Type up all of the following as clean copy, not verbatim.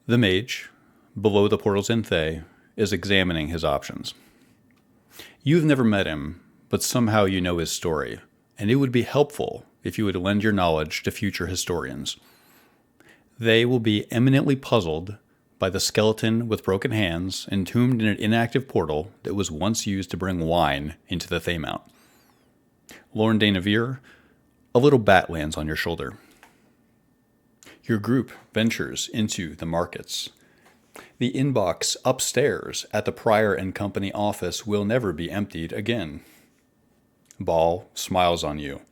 The mage, below the portals in Thay, is examining his options. You've never met him, but somehow you know his story, and it would be helpful if you would lend your knowledge to future historians. They will be eminently puzzled by the skeleton with broken hands entombed in an inactive portal that was once used to bring wine into the Thaymount. Lorne Dainavere, a little bat lands on your shoulder. Your group ventures into the markets. The inbox upstairs at the Pryor and Company office will never be emptied again. Ball smiles on you,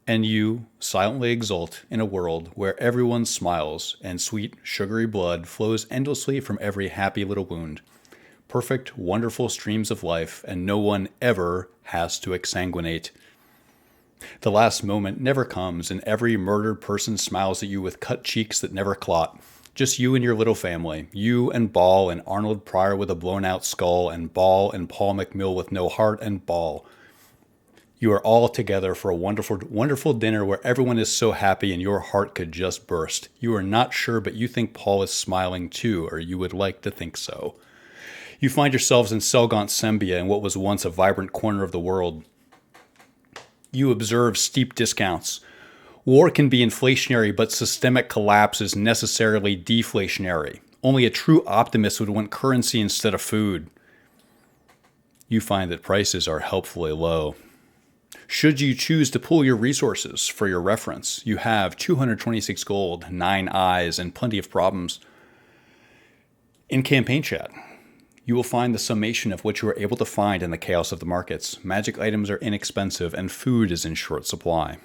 and you silently exult in a world where everyone smiles and sweet, sugary blood flows endlessly from every happy little wound. Perfect, wonderful streams of life, and no one ever has to exsanguinate. The last moment never comes, and every murdered person smiles at you with cut cheeks that never clot. Just you and your little family. You and Ball and Arnold Pryor with a blown-out skull, and Ball and Paul McMill with no heart, and Ball. You are all together for a wonderful, wonderful dinner where everyone is so happy and your heart could just burst. You are not sure, but you think Paul is smiling too, or you would like to think so. You find yourselves in Selgaunt Sembia, in what was once a vibrant corner of the world. You observe steep discounts. War can be inflationary, but systemic collapse is necessarily deflationary. Only a true optimist would want currency instead of food. You find that prices are helpfully low. Should you choose to pool your resources for your reference, you have 226 gold, 9 eyes, and plenty of problems. In campaign chat, you will find the summation of what you are able to find in the chaos of the markets. Magic items are inexpensive, and food is in short supply.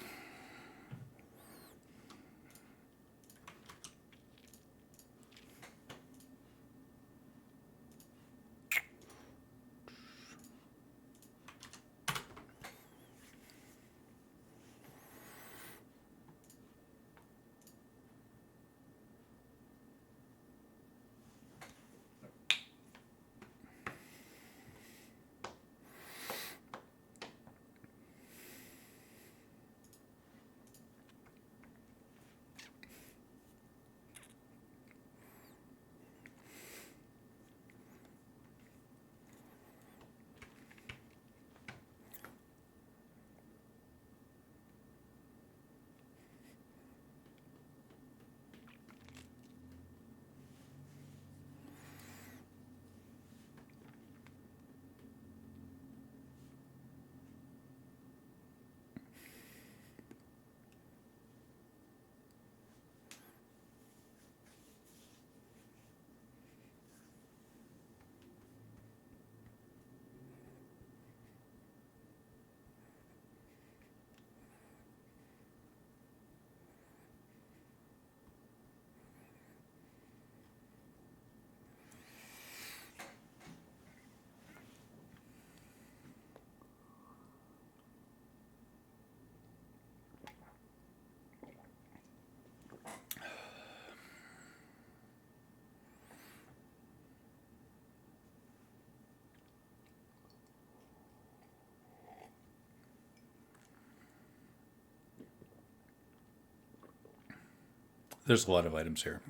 There's a lot of items here.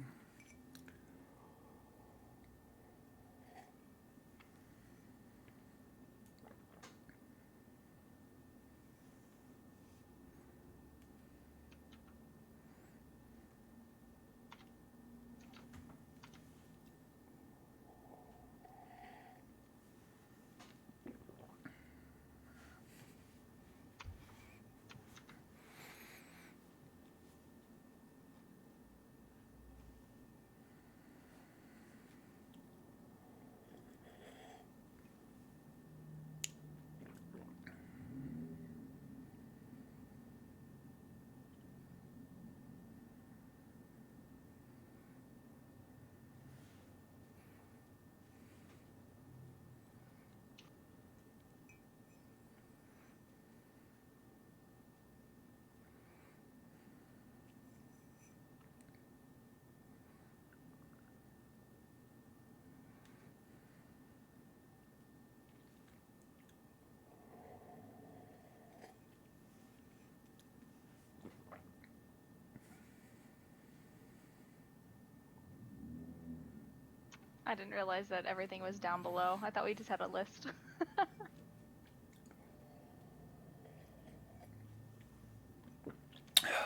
I didn't realize that everything was down below. I thought we just had a list.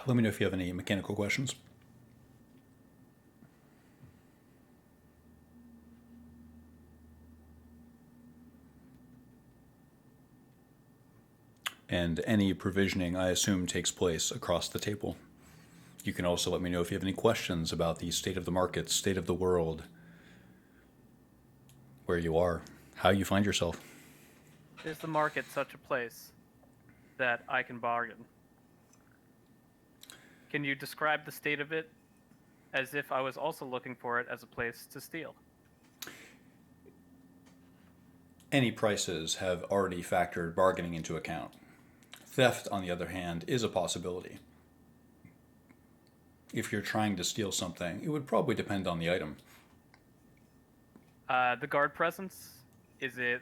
Let me know if you have any mechanical questions. And any provisioning, I assume, takes place across the table. You can also let me know if you have any questions about the state of the market, state of the world, where you are, how you find yourself. Is the market such a place that I can bargain? Can you describe the state of it as if I was also looking for it as a place to steal? Any prices have already factored bargaining into account. Theft, on the other hand, is a possibility. If you're trying to steal something, it would probably depend on the item. The guard presence, is it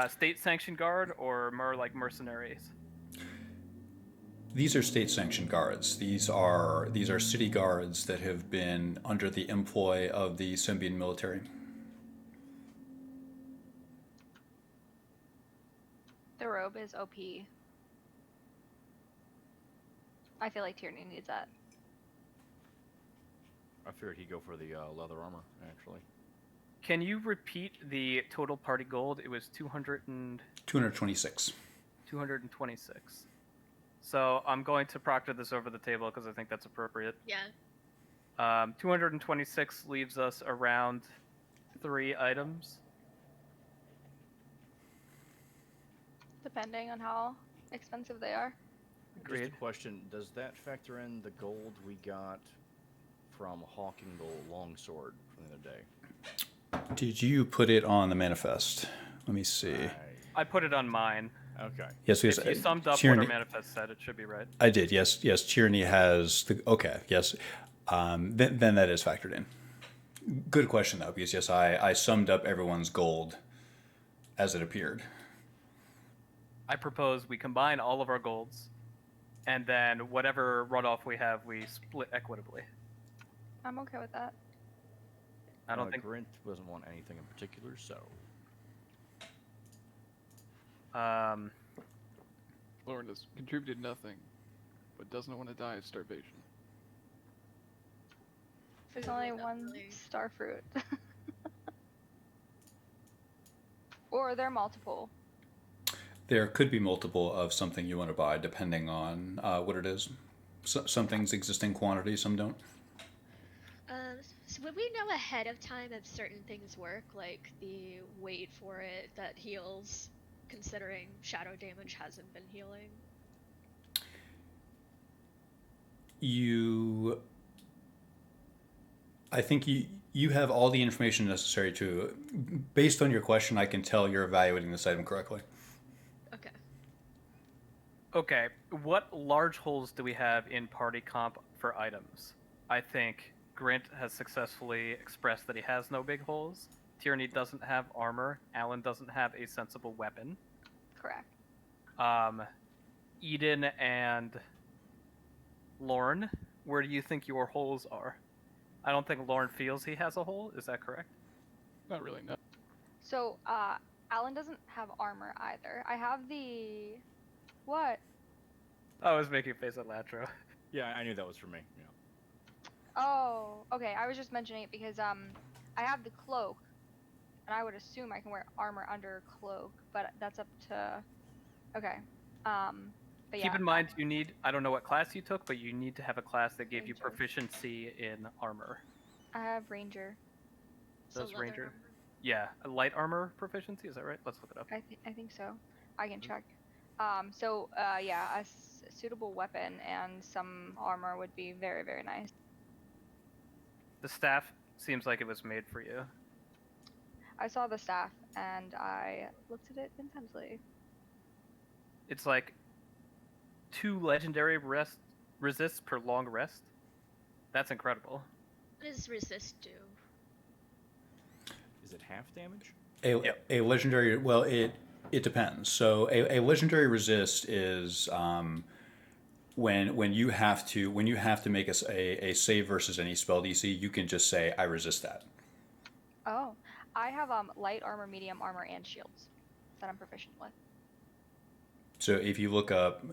state-sanctioned guard or more like mercenaries? These are state-sanctioned guards. These are city guards that have been under the employ of the Symbian military. The robe is OP. I feel like Tierney needs that. I figured he'd go for the leather armor, actually. Can you repeat the total party gold? It was 226. 226. So I'm going to proctor this over the table because I think that's appropriate. Yeah. 226 leaves us around 3 items. Depending on how expensive they are. Agreed. Just a question, does that factor in the gold we got from hawking the longsword from the other day? Did you put it on the manifest? Let me see. I put it on mine. Okay. Yes, If you summed up Tierney, what our manifest said, it should be right. I did. Yes. Tierney has the. Okay. Yes. Then that is factored in. Good question though, because yes, I summed up everyone's gold as it appeared. I propose we combine all of our golds, and then whatever runoff we have, we split equitably. I'm okay with that. I don't think. Grint doesn't want anything in particular, so. Lauren has contributed nothing, but doesn't want to die of starvation. There's only Not one really. star fruit. Or they're multiple. There could be multiple of something you want to buy, depending on what it is. Some things exist in quantity, some don't. So would we know ahead of time if certain things work, like the wait for it that heals, considering shadow damage hasn't been healing? I think you have all the information necessary to. Based on your question, I can tell you're evaluating this item correctly. Okay. Okay, what large holes do we have in party comp for items? I think Grint has successfully expressed that he has no big holes. Tierney doesn't have armor. Alan doesn't have a sensible weapon. Correct. Eden and Lorne, where do you think your holes are? I don't think Lorne feels he has a hole. Is that correct? Not really, no. So, Alan doesn't have armor either. I have the... What? I was making a face at Latro. Yeah, I knew that was for me. Yeah. Oh, okay. I was just mentioning it because, I have the cloak. And I would assume I can wear armor under cloak, but that's up to... Okay. But yeah. Keep in mind, you need, I don't know what class you took, but you need to have a class that gave you Ranger. proficiency in armor. I have ranger. Does leather Ranger? armor. Yeah, a light armor proficiency, is that right? Let's look it up. I think so. I can check. Yeah, a suitable weapon and some armor would be very, very nice. The staff seems like it was made for you. I saw the staff and I looked at it intensely. It's like 2 legendary resists per long rest. That's incredible. What does resist do? Is it half damage? A legendary, well, it depends. So a legendary resist is when you have to make a save versus any spell DC, you can just say I resist that. Oh, I have light armor, medium armor, and shields that I'm proficient with. So if you look up,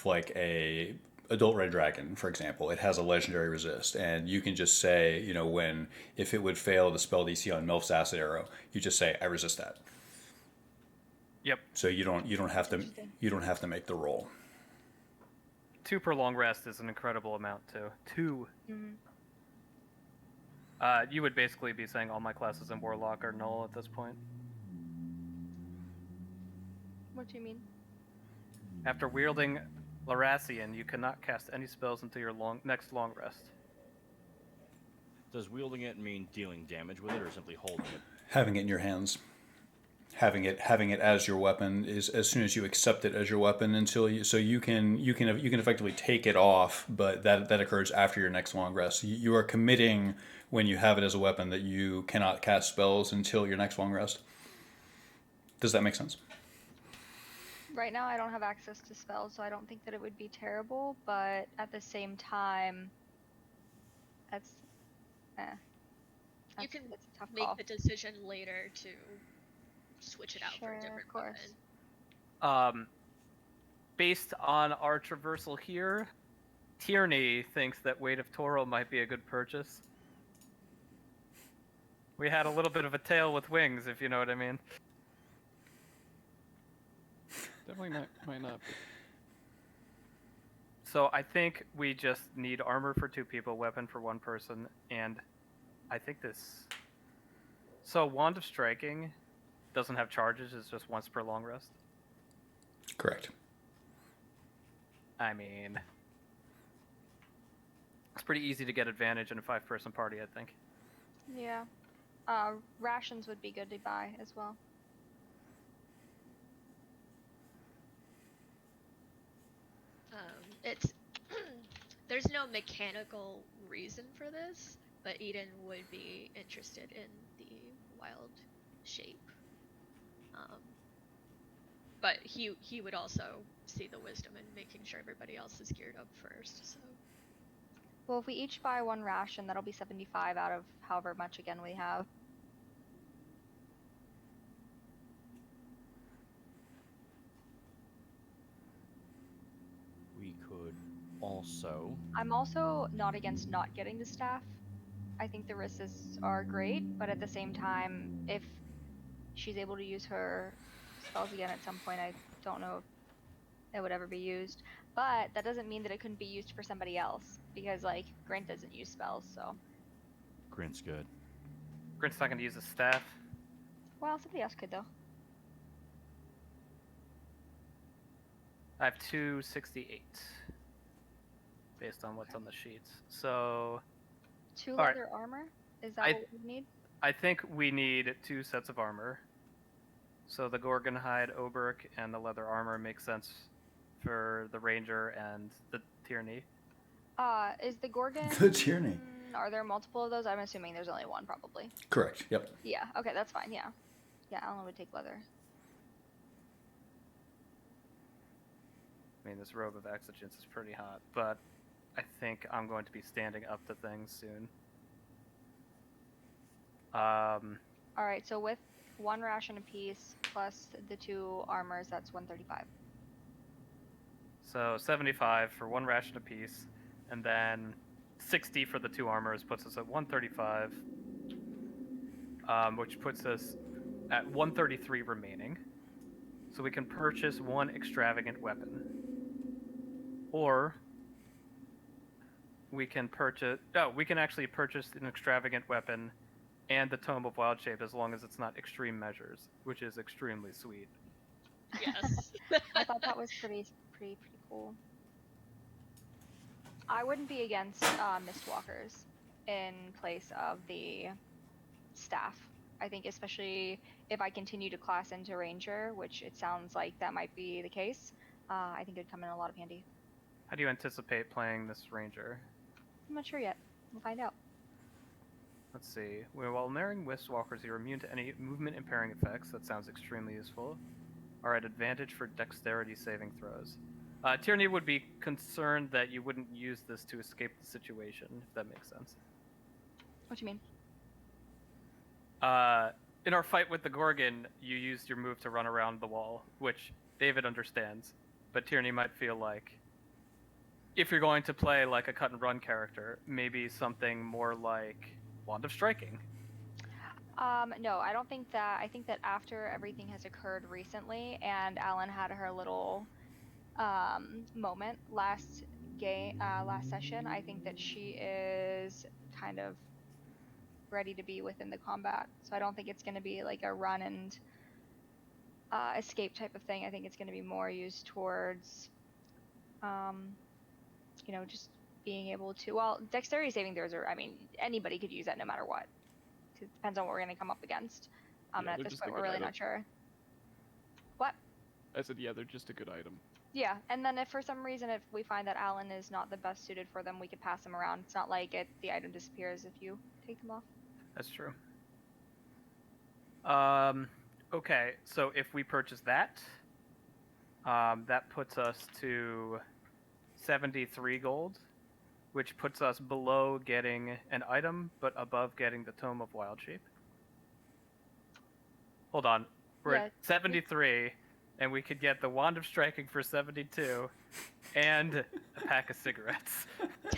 like a adult red dragon, for example, it has a legendary resist, and you can just say, when if it would fail the spell DC on Melf's acid arrow, you just say I resist that. Yep. So you don't have to Interesting. make the roll. 2 per long rest is an incredible amount too. 2. Mhm. You would basically be saying all my classes in Warlock are null at this point. What do you mean? After wielding Larassian, you cannot cast any spells until your next long rest. Does wielding it mean dealing damage with it, or simply holding it? Having it in your hands, having it as your weapon is as soon as you accept it as your weapon until you can effectively take it off, but that occurs after your next long rest. You are committing when you have it as a weapon that you cannot cast spells until your next long rest. Does that make sense? Right now, I don't have access to spells, so I don't think that it would be terrible. But at the same time, that's You can that's a tough make call. the decision later to switch it out for Sure, a of different course. weapon. Based on our traversal here, Tierney thinks that Weight of Toro might be a good purchase. We had a little bit of a tail with wings, if you know what I mean. Definitely might not be. So I think we just need armor for 2 people, weapon for 1 person, and I think this... So Wand of Striking doesn't have charges, it's just once per long rest. Correct. I mean... It's pretty easy to get advantage in a 5-person party, I think. Yeah. Rations would be good to buy as well. It's there's no mechanical reason for this, but Eden would be interested in the wild shape. But he would also see the wisdom in making sure everybody else is geared up first. So Well, if we each buy 1 ration, that'll be 75 out of however much again we have. We could also... I'm also not against not getting the staff. I think the resists are great, but at the same time, if she's able to use her spells again at some point, I don't know if it would ever be used. But that doesn't mean that it couldn't be used for somebody else, because like Grant doesn't use spells, so Grint's good. Grint's not going to use his staff. well, somebody else could though. I have 268 based on what's on the sheets. So 2 Alright. leather armor? Is that what we need? I think we need 2 sets of armor. So the Gorgon hide, Oberk, and the leather armor makes sense for the Ranger and the Tierney. Is the Gorgon? The Tierney. Are there multiple of those? I'm assuming there's only 1, probably. Correct. Yep. Yeah. Okay, that's fine. Yeah. Yeah, Alan would take leather. I mean, this robe of exigence is pretty hot, but I think I'm going to be standing up to things soon. All right. So with 1 ration apiece plus the 2 armors, that's 135. So 75 for 1 ration apiece, and then 60 for the 2 armors puts us at 135, which puts us at 133 remaining. So we can purchase 1 extravagant weapon. Or we can we can actually purchase an extravagant weapon and the Tome of Wild Shape as long as it's not extreme measures, which is extremely sweet. yes. I thought that was pretty cool. I wouldn't be against Mistwalkers in place of the staff. I think especially if I continue to class into Ranger, which it sounds like that might be the case, I think it'd come in a lot of handy. How do you anticipate playing this Ranger? I'm not sure yet. We'll find out. Let's see. While marrying Mistwalkers, you're immune to any movement impairing effects. That sounds extremely useful. Are at advantage for dexterity saving throws. Tierney would be concerned that you wouldn't use this to escape the situation, if that makes sense. What do you mean? in our fight with the Gorgon, you used your move to run around the wall, which David understands, but Tierney might feel like if you're going to play like a cut and run character, maybe something more like Wand of Striking. No, I don't think that. I think that after everything has occurred recently, and Alan had her little moment last session, I think that she is kind of ready to be within the combat. So I don't think it's going to be like a run and escape type of thing. I think it's going to be more used towards, just being able to. Well, dexterity saving throws are. I mean, anybody could use that no matter what. It depends on what we're going to come up against. And Yeah, at they're this just a point, we're good really item. not sure. What? I said, yeah, they're just a good item. Yeah, and then if for some reason if we find that Alan is not the best suited for them, we could pass them around. It's not like the item disappears if you take them off. That's true. Okay, so if we purchase that, that puts us to 73 gold, which puts us below getting an item, but above getting the Tome of Wild Shape. Hold on. We're Yeah, at 73, and we could get the Wand of Striking for 72, and a pack of cigarettes.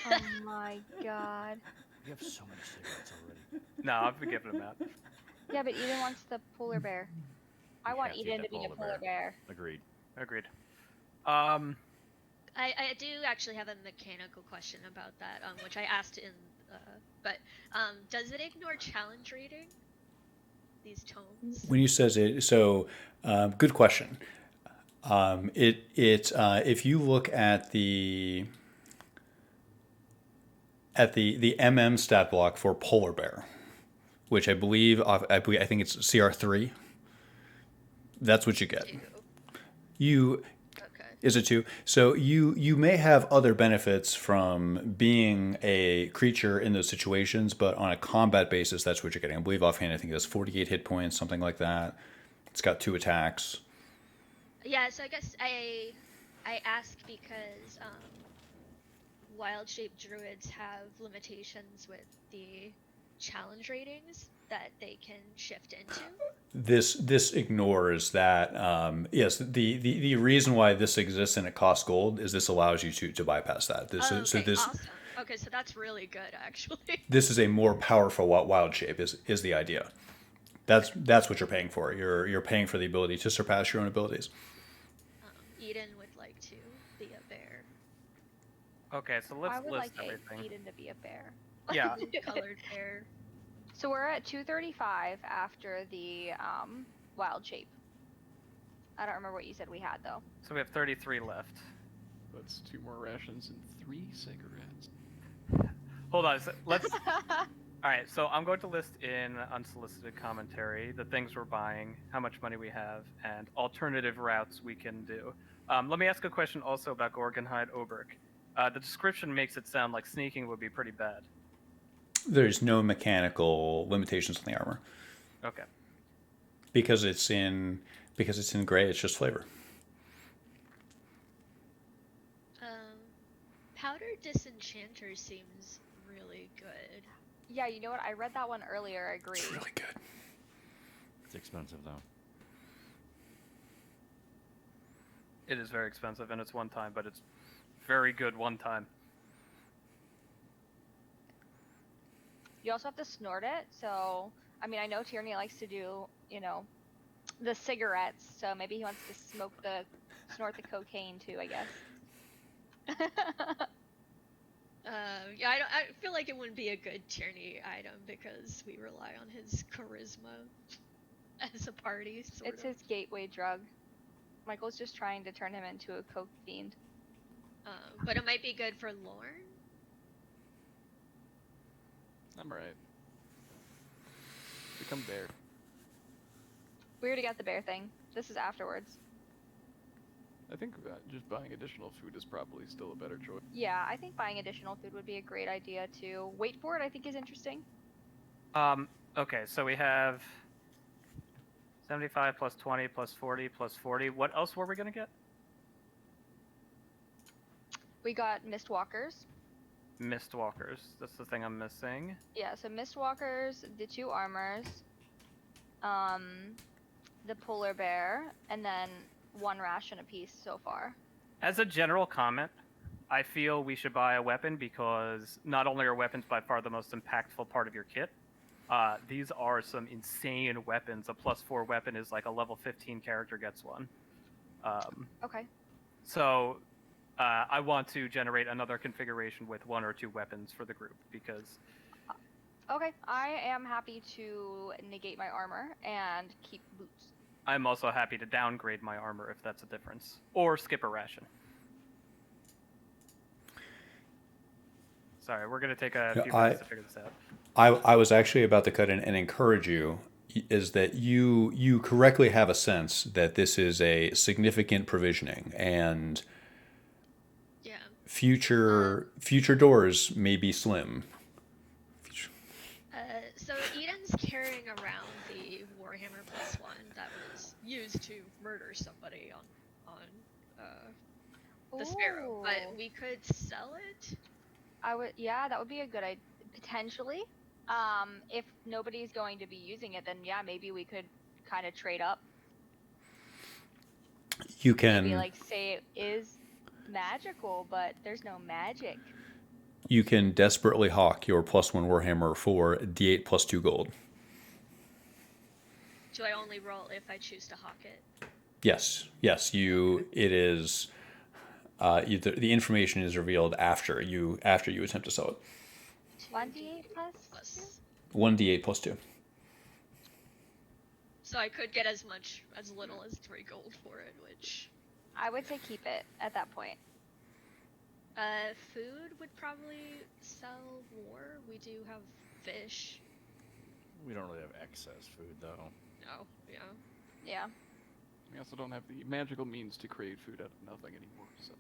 Oh my god. We have so many cigarettes already. No, I've been giving them out. Yeah, but Eden wants the polar bear. I We want have to get Eden to that be the polar polar bear. Agreed. Agreed. I do actually have a mechanical question about that, which I asked in, but does it ignore challenge rating? These tomes? When you says it, so good question. If you look at the MM stat block for polar bear, which I think it's CR3. That's what you get. Two. You Okay. Is it 2? So you may have other benefits from being a creature in those situations, but on a combat basis, that's what you're getting. I believe offhand, I think it has 48 hit points, something like that. It's got 2 attacks. Yeah, so I guess I ask because wild shape druids have limitations with the challenge ratings that they can shift into. This ignores that. Yes, the reason why this exists and it costs gold is this allows you to bypass that. Okay, awesome. Okay, so that's really good actually. This is a more powerful wild shape is the idea. That's what you're paying for. You're paying for the ability to surpass your own abilities. Eden would like to be a bear. Okay, so let's I would list like everything. Eden to be a bear. Yeah. Colored bear. So we're at 235 after the wild shape. I don't remember what you said we had though. So we have 33 left. That's 2 more rations and 3 cigarettes. Hold on. Let's. All right. So I'm going to list in unsolicited commentary the things we're buying, how much money we have, and alternative routes we can do. Let me ask a question also about Gorgonhide Oberk. The description makes it sound like sneaking would be pretty bad. There's no mechanical limitations on the armor Okay. because it's in gray. It's just flavor. Powder Disenchanter seems really good. Yeah, you know what? I read that one earlier. I agree. It's really good. It's expensive though. It is very expensive, and it's one time, but it's very good one time. You also have to snort it. So, I mean, I know Tierney likes to do, the cigarettes. So maybe he wants to snort the cocaine too, I guess. Yeah, I feel like it wouldn't be a good Tierney item because we rely on his charisma as a party. It's his gateway drug. Michael's just trying to turn him into a coke fiend. But it might be good for Lorne. I'm alright. Become bear. We already got the bear thing. This is afterwards. I think just buying additional food is probably still a better choice. Yeah, I think buying additional food would be a great idea too. Wait for it, I think, is interesting. Okay, so we have 75 plus 20 plus 40 plus 40. What else were we gonna get? We got Mistwalkers. Mistwalkers. That's the thing I'm missing. Yeah, so Mistwalkers, the 2 armors, the polar bear, and then 1 ration apiece so far. As a general comment, I feel we should buy a weapon because not only are weapons by far the most impactful part of your kit, these are some insane weapons. A +4 weapon is like a level 15 character gets one. Okay. So I want to generate another configuration with 1 or 2 weapons for the group because Okay, I am happy to negate my armor and keep boots. I'm also happy to downgrade my armor if that's a difference, or skip a ration. Sorry, we're going to take a few minutes to figure this out. I was actually about to cut in and encourage you, is that you correctly have a sense that this is a significant provisioning, and Yeah. future doors may be slim. So Eden's carrying around the Warhammer +1 that was used to murder somebody on the Sparrow, but Ooh. we could sell it. Yeah, that would be a good idea, potentially. If nobody's going to be using it, then yeah, maybe we could kind of trade up. You Maybe can like say it is magical, but there's no magic. you can desperately hawk your +1 Warhammer for D8 +2 gold. Do I only roll if I choose to hawk it? Yes. It is. The information is revealed after you attempt to sell it. 1d8 Plus. 1d8 +2. So I could get as little as 3 gold for it, which I would say keep it at that point. food would probably sell more. We do have fish. We don't really have excess food, though. Oh, yeah. Yeah. We also don't have the magical means to create food out of nothing anymore. So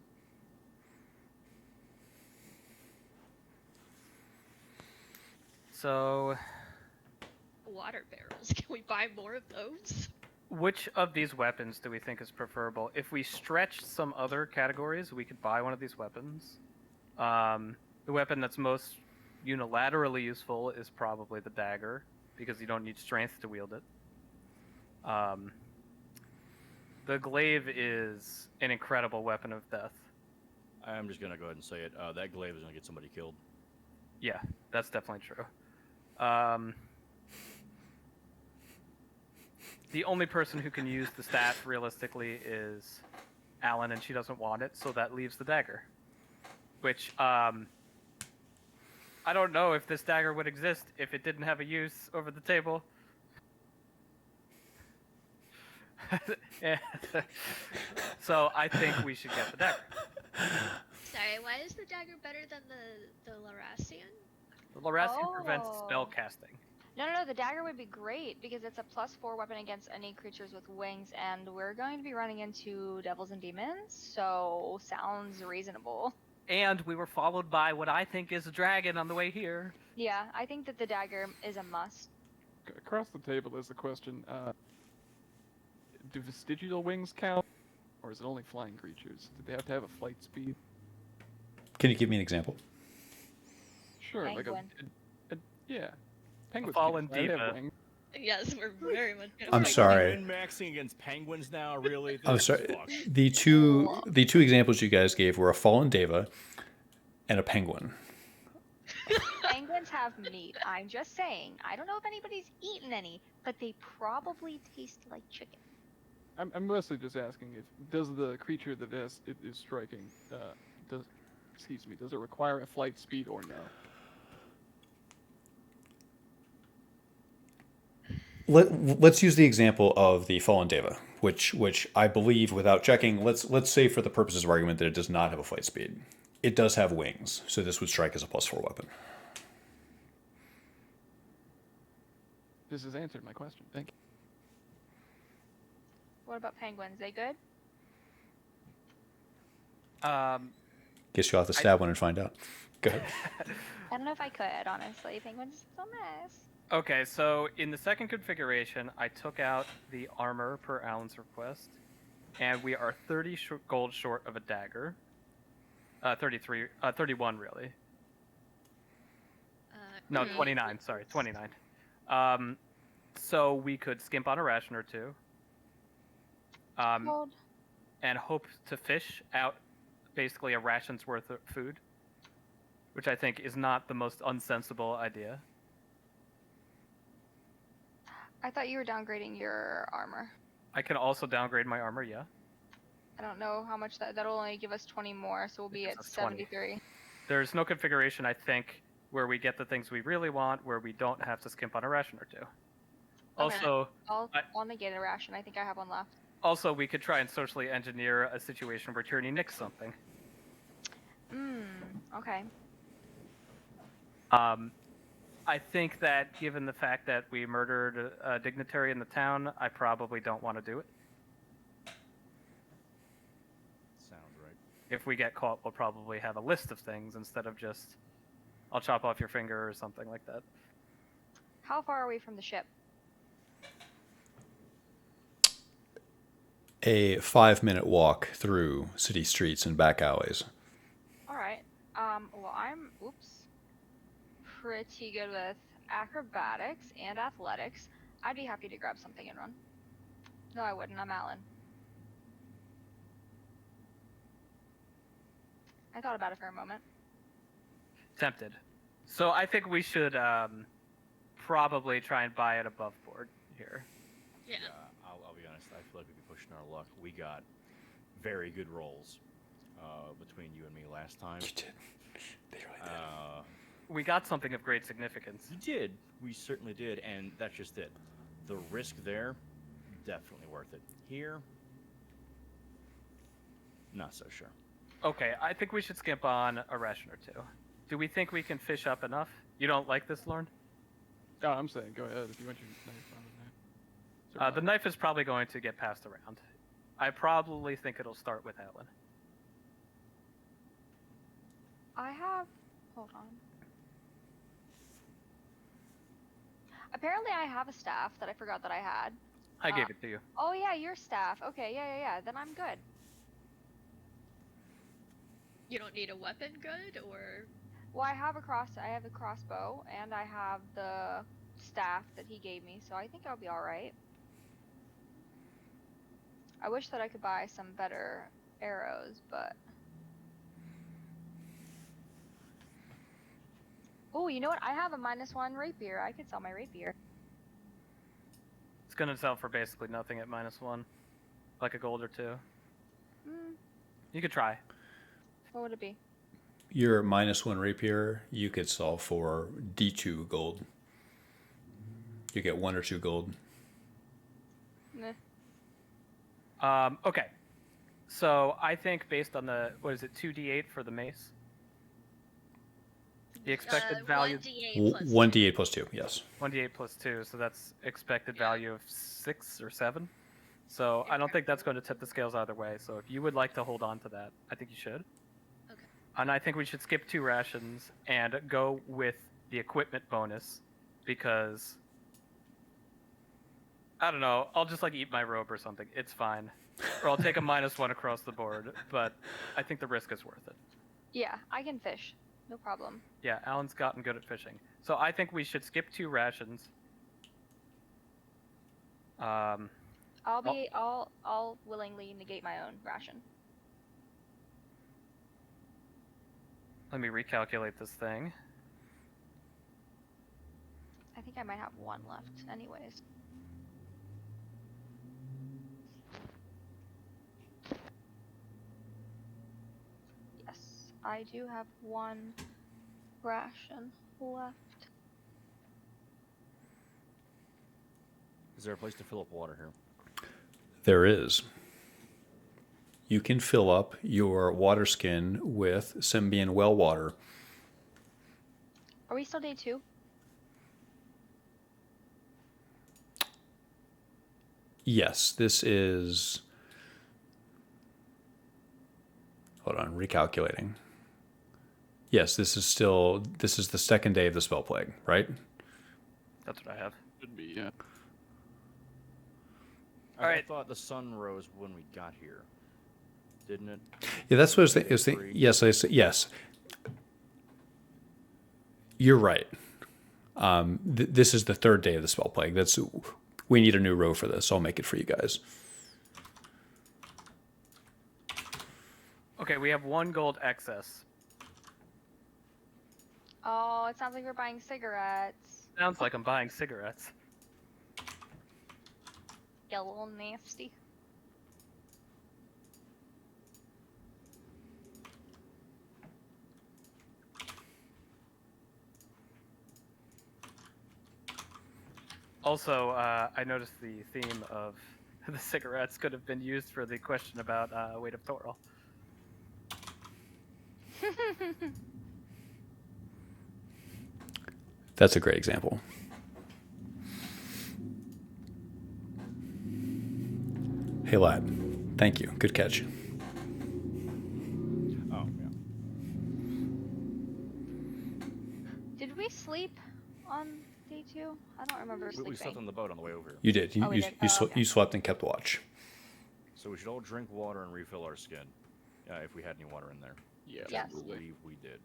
So, Water barrels. Can we buy more of those? which of these weapons do we think is preferable? If we stretched some other categories, we could buy one of these weapons. The weapon that's most unilaterally useful is probably the dagger, because you don't need strength to wield it. The glaive is an incredible weapon of death. I'm just gonna go ahead and say it. That glaive is gonna get somebody killed. Yeah, that's definitely true. The only person who can use the staff realistically is Alan, and she doesn't want it, so that leaves the dagger. Which, I don't know if this dagger would exist if it didn't have a use over the table. Yeah. So I think we should get the dagger. Sorry, why is the dagger better than the Larassian? The Larassian prevents spell Oh. casting. No, the dagger would be great because it's a +4 weapon against any creatures with wings, and we're going to be running into devils and demons, so sounds reasonable. And we were followed by what I think is a dragon on the way here. Yeah, I think that the dagger is a must. across the table is the question: do vestigial wings count, or is it only flying creatures? Do they have to have a flight speed? Can you give me an example? Sure, Penguin. yeah. Penguins fallen can fly, they have diva. wings. Yes, we're very much. I'm sorry. Maxing against penguins now, really? I'm This is sorry. fucked. The two examples you guys gave were a fallen deva and a penguin. Penguins have meat. I'm just saying. I don't know if anybody's eaten any, but they probably taste like chicken. I'm mostly just asking if does the creature that it is striking does it require a flight speed or no? Let's use the example of the fallen deva, which I believe, without checking, let's say for the purposes of argument that it does not have a flight speed. It does have wings, so this would strike as a +4 weapon. This has answered my question. Thank you. What about penguins? They good? Guess you'll have to stab one and find out. Go ahead. I don't know if I could, honestly. Penguins are so nice. Okay, so in the second configuration, I took out the armor per Alan's request, and we are 30 gold short of a dagger. 31 really. No, 29. Sorry, 29. So we could skimp on a ration or two. Hold. And hope to fish out basically a ration's worth of food, which I think is not the most unsensible idea. I thought you were downgrading your armor. I can also downgrade my armor, yeah. I don't know how much that'll only give us 20 more, so we'll be Gives at us 20. 73. There's no configuration, I think, where we get the things we really want, where we don't have to skimp on a ration or two. Okay. Also, I'll negate a ration. I think I have one left. also, we could try and socially engineer a situation where Tyranny nicks something. Okay. I think that given the fact that we murdered a dignitary in the town, I probably don't want to do it. Sounds right. If we get caught, we'll probably have a list of things instead of just, I'll chop off your finger or something like that. How far are we from the ship? A 5-minute walk through city streets and back alleys. All right. Well, I'm pretty good with acrobatics and athletics. I'd be happy to grab something and run. No, I wouldn't. I'm Alan. I thought about it for a moment. Tempted. So I think we should probably try and buy it above board here. Yeah. I'll be honest. I feel like we'd be pushing our luck. We got very good rolls between you and me last time. You did. They really did. We got something of great significance. We did. We certainly did, and that's just it. The risk there, definitely worth it. Here, not so sure. Okay, I think we should skimp on a ration or two. Do we think we can fish up enough? You don't like this, Lorne? Oh, I'm saying, go ahead if you want your knife on the knife. The knife is probably going to get passed around. I probably think it'll start with Alan. I have. Hold on. Apparently, I have a staff that I forgot that I had. I gave it to you. Oh yeah, your staff. Okay, yeah. Then I'm good. You don't need a weapon, good, or Well, I have a crossbow, and I have the staff that he gave me, so I think I'll be all right. I wish that I could buy some better arrows, but. Oh, you know what? I have a -1 rapier. I could sell my rapier. It's gonna sell for basically nothing at -1, like a gold or two. You could try. What would it be? Your -1 rapier, you could sell for D2 gold. You get 1 or 2 gold. Meh. Okay. So I think based on the, what is it, 2d8 for the mace? The expected value. 1d8 plus 1d8 plus 2, yes. 1d8 plus 2, so that's expected value of 6 or 7. So I don't think that's going to tip the scales either way. So if you would like to hold on to that, I think you should. Okay. And I think we should skip 2 rations and go with the equipment bonus because I don't know. I'll just like eat my robe or something. It's fine. Or I'll take a -1 across the board. But I think the risk is worth it. Yeah, I can fish. No problem. Yeah, Alan's gotten good at fishing. So I think we should skip 2 rations. I'll willingly negate my own ration. Let me recalculate this thing. I think I might have 1 left, anyways. Yes, I do have 1 ration left. Is there a place to fill up water here? There is. You can fill up your water skin with Symbian well water. Are we still day 2? Yes, this is... Hold on, recalculating. Yes, this is the second day of the spell plague, right? That's what I have. Should be, yeah. All right. I thought the sun rose when we got here, didn't it? Yeah, that's what I was thinking. Yes, yes. You're right. This is the third day of the spell plague. We need a new row for this. I'll make it for you guys. Okay, we have 1 gold excess. Oh, it sounds like we're buying cigarettes. Sounds like I'm buying cigarettes. Get a little nasty. Also, I noticed the theme of the cigarettes could have been used for the question about weight of Toril. That's a great example. Hey, lad. Thank you. Good catch. Oh, yeah. Did we sleep on day 2? I don't remember We sleeping. slept on the boat on the way over here. You did. Oh, we did. Oh, okay. You slept and kept watch. So we should all drink water and refill our skin. If we had any water in there. Yeah, Yes. I believe we did.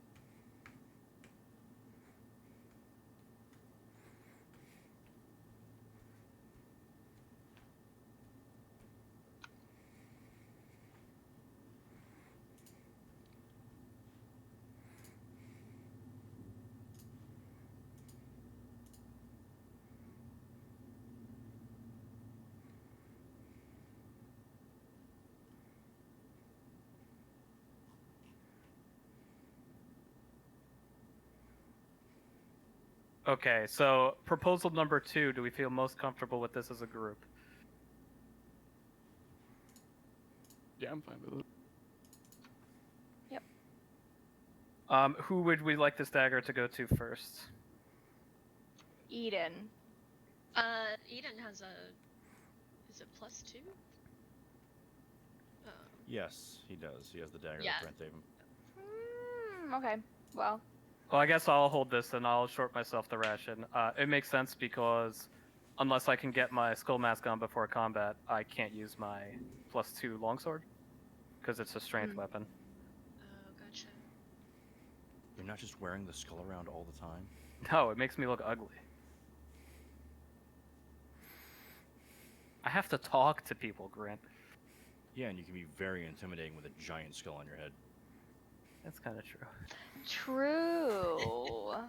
Okay, so proposal number 2, do we feel most comfortable with this as a group? Yeah, I'm fine with it. Who would we like this dagger to go to first? Eden. Eden has a. Is it +2? Yes, he does. He has the dagger Yeah. that Brent gave him. Okay. Well, Well, I guess I'll hold this and I'll short myself the ration. It makes sense because unless I can get my skull mask on before combat, I can't use my +2 longsword because it's a strength weapon. Oh, gotcha. You're not just wearing the skull around all the time? No, it makes me look ugly. I have to talk to people, Grant. Yeah, and you can be very intimidating with a giant skull on your head. That's kind of true. true. Oh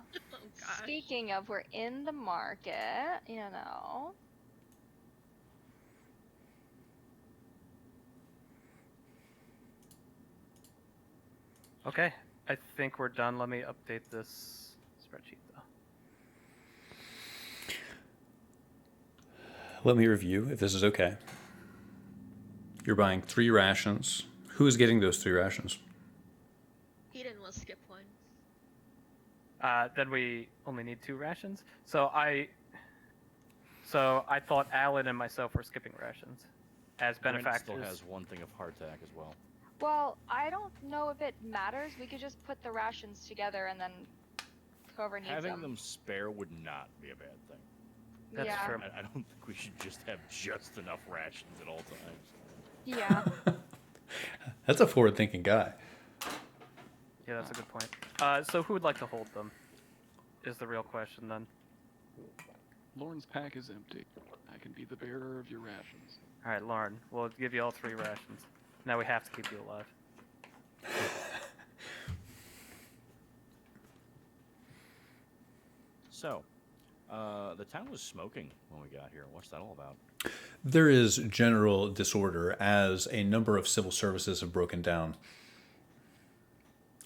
gosh. Speaking of, we're in the market, you know. Okay, I think we're done. Let me update this spreadsheet, though. Let me review if this is okay. You're buying 3 rations. Who is getting those 3 rations? Eden will skip one. Then we only need 2 rations. So I thought Alan and myself were skipping rations as Brent benefactors. still has 1 thing of hardtack as well. Well, I don't know if it matters. We could just put the rations together and then whoever needs Having them spare would not be a bad thing. That's yeah. true. I don't think we should just have just enough rations at all times. Yeah. That's a forward-thinking guy. Yeah, that's a good point. So who would like to hold them? Is the real question then. Lauren's pack is empty. I can be the bearer of your rations. All right, Lauren, we'll give you all 3 rations. Now we have to keep you alive. So, the town was smoking when we got here. What's that all about? There is general disorder as a number of civil services have broken down.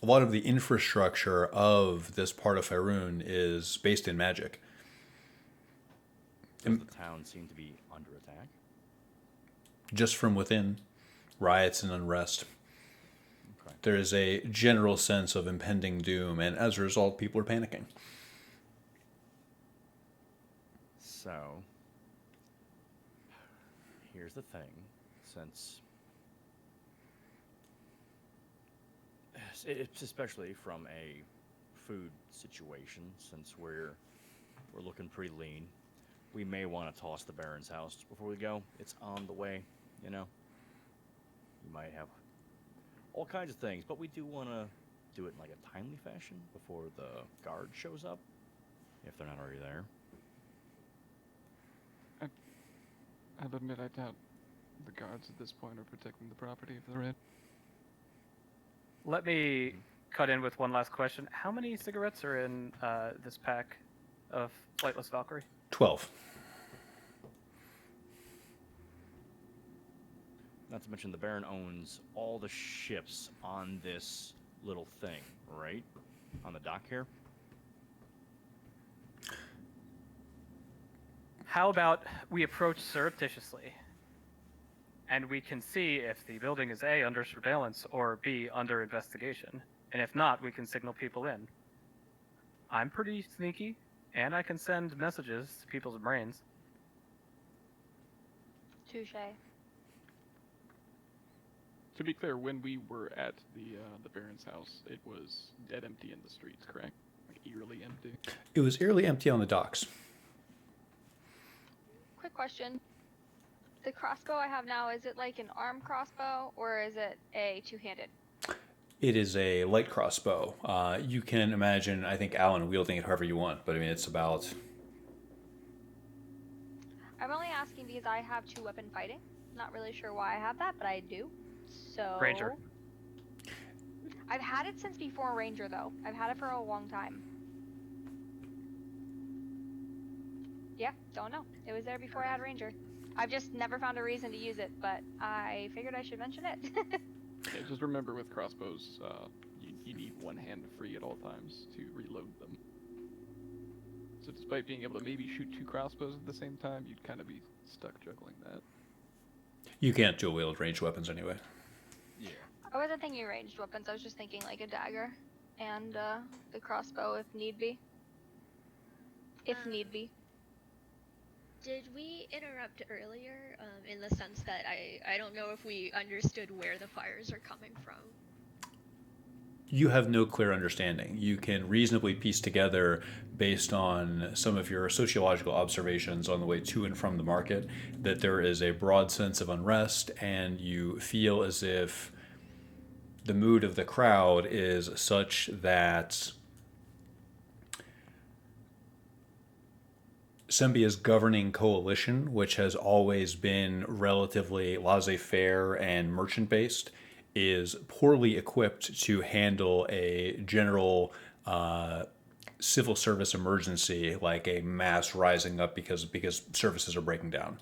A lot of the infrastructure of this part of Faerun is based in magic. Does the town seem to be under attack? Just from within, riots and unrest. Okay. There is a general sense of impending doom, and as a result, people are panicking. So, here's the thing. Since it's especially from a food situation, since we're looking pretty lean, we may want to toss the Baron's house before we go. It's on the way, you know. We might have all kinds of things, but we do want to do it in like a timely fashion before the guard shows up. if they're not already there. I'll admit I doubt the guards at this point are protecting the property if they're in. Let me cut in with one last question. How many cigarettes are in this pack of Flightless Valkyrie? 12. Not to mention the Baron owns all the ships on this little thing, right? On the dock here? How about we approach surreptitiously, and we can see if the building is A, under surveillance, or B, under investigation. And if not, we can signal people in. I'm pretty sneaky, and I can send messages to people's brains. Touche. To be clear, when we were at the Baron's house, it was dead empty in the streets, correct? Like eerily empty. It was eerily empty on the docks. Quick question. The crossbow I have now, is it like an armed crossbow or is it a two-handed? It is a light crossbow. You can imagine, I think, Alan wielding it however you want, but I mean, it's about... I'm only asking because I have two-weapon fighting. Not really sure why I have that, but I do. So... Ranger. I've had it since before Ranger, though. I've had it for a long time. Yeah, don't know. It was there before I had Ranger. I've just never found a reason to use it, but I figured I should mention it. Yeah, just remember with crossbows, you need one hand free at all times to reload them. So despite being able to maybe shoot two crossbows at the same time, you'd kind of be stuck juggling that. You can't dual wield ranged weapons anyway. Yeah. I wasn't thinking ranged weapons, I was just thinking like a dagger and the crossbow if need be. If need be. Did we interrupt earlier in the sense that I don't know if we understood where the fires are coming from? You have no clear understanding. You can reasonably piece together, based on some of your sociological observations on the way to and from the market, that there is a broad sense of unrest, and you feel as if the mood of the crowd is such that Sembia's governing coalition, which has always been relatively laissez-faire and merchant-based, is poorly equipped to handle a general civil service emergency like a mass rising up because services are breaking down.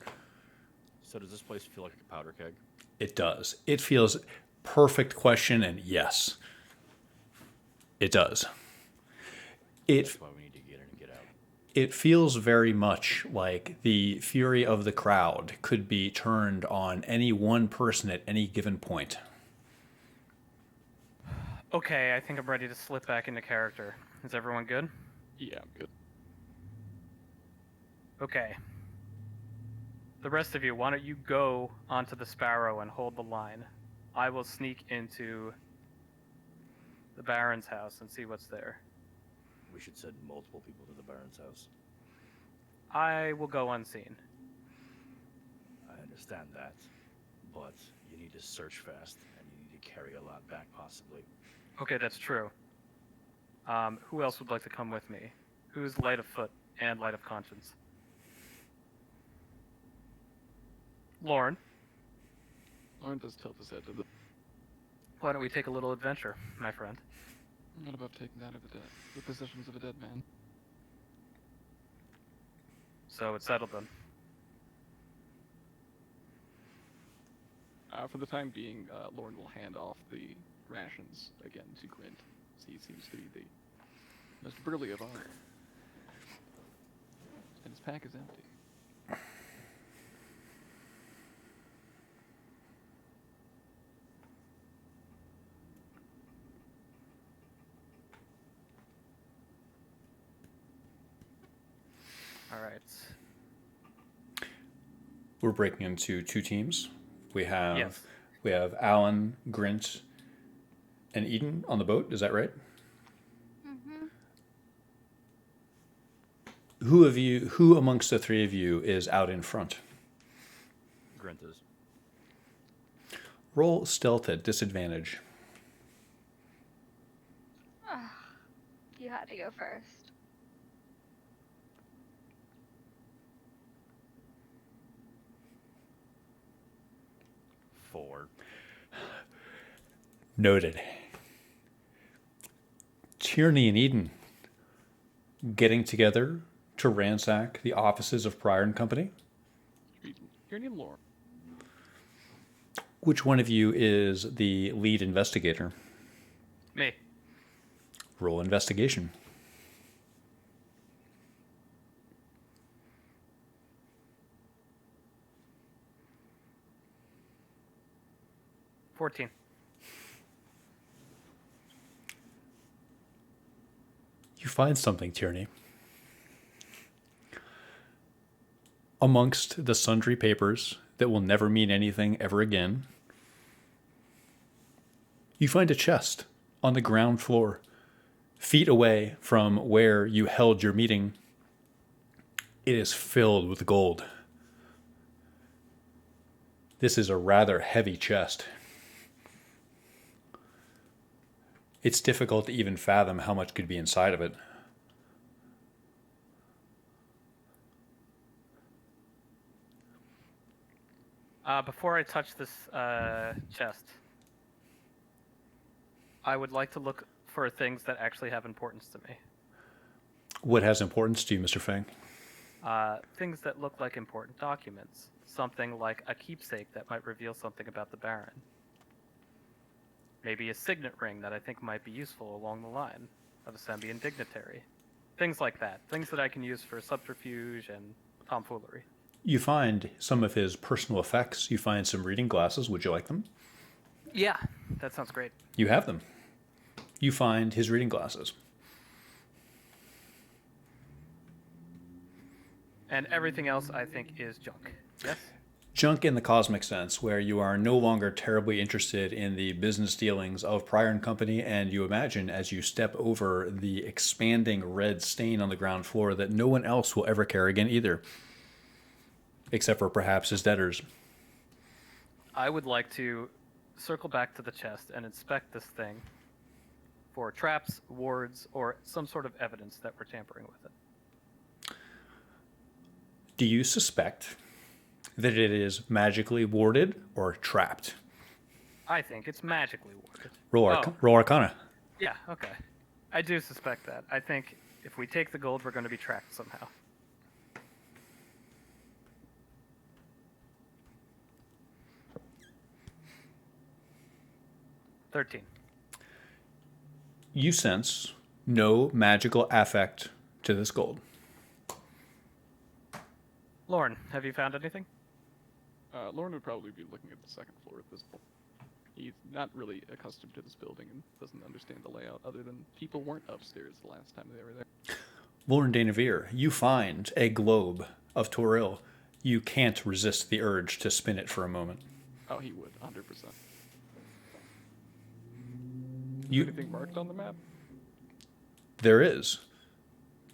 So does this place feel like a powder keg? It does. It feels perfect question, and yes, it does. That's why we need to get in and get out. It feels very much like the fury of the crowd could be turned on any one person at any given point. Okay, I think I'm ready to slip back into character. Is everyone good? Yeah, I'm good. Okay. The rest of you, why don't you go onto the Sparrow and hold the line? I will sneak into the Baron's house and see what's there. We should send multiple people to the Baron's house. I will go unseen. I understand that, but you need to search fast, and you need to carry a lot back, possibly. Okay, that's true. Who else would like to come with me? Who's light of foot and light of conscience? Lauren, Lauren does tilt his head to the... why don't we take a little adventure, my friend? I'm not about taking down the possessions of a dead man. So it's settled then. For the time being, Lauren will hand off the rations again to Grint. He seems to be the most burly of all. And his pack is empty. All right. We're breaking into two teams. We have Yes. we have Alan, Grint, and Eden on the boat. Is that right? Mm-hmm. Who amongst the three of you is out in front? Grint is. Roll stealth at disadvantage. You had to go first. forward. Noted. Tierney and Eden getting together to ransack the offices of Pryor and Company. Your name, Lauren. Which one of you is the lead investigator? Me. Roll investigation. $14. You find something, Tierney. Amongst the sundry papers that will never mean anything ever again, you find a chest on the ground floor, feet away from where you held your meeting. It is filled with gold. This is a rather heavy chest. It's difficult to even fathom how much could be inside of it. Before I touch this chest, I would like to look for things that actually have importance to me. What has importance to you, Mr. Fang? Things that look like important documents. Something like a keepsake that might reveal something about the Baron. Maybe a signet ring that I think might be useful along the line of a Sembian dignitary. Things like that. Things that I can use for subterfuge and tomfoolery. You find some of his personal effects. You find some reading glasses. Would you like them? Yeah, that sounds great. You have them. You find his reading glasses. And everything else I think is junk. Yes? Junk in the cosmic sense, where you are no longer terribly interested in the business dealings of Pryor and Company, and you imagine as you step over the expanding red stain on the ground floor that no one else will ever care again either, except for perhaps his debtors. I would like to circle back to the chest and inspect this thing for traps, wards, or some sort of evidence that we're tampering with it. Do you suspect that it is magically warded or trapped? I think it's magically warded. Roll Arcana. Yeah, okay. I do suspect that. I think if we take the gold, we're going to be tracked somehow. $13. You sense no magical affect to this gold. Lauren, have you found anything? Lauren would probably be looking at the second floor at this point. He's not really accustomed to this building and doesn't understand the layout, other than people weren't upstairs the last time they were there. Lauren Danavere, you find a globe of Toril. You can't resist the urge to spin it for a moment. Oh, he would, 100%. Anything marked on the map? There is.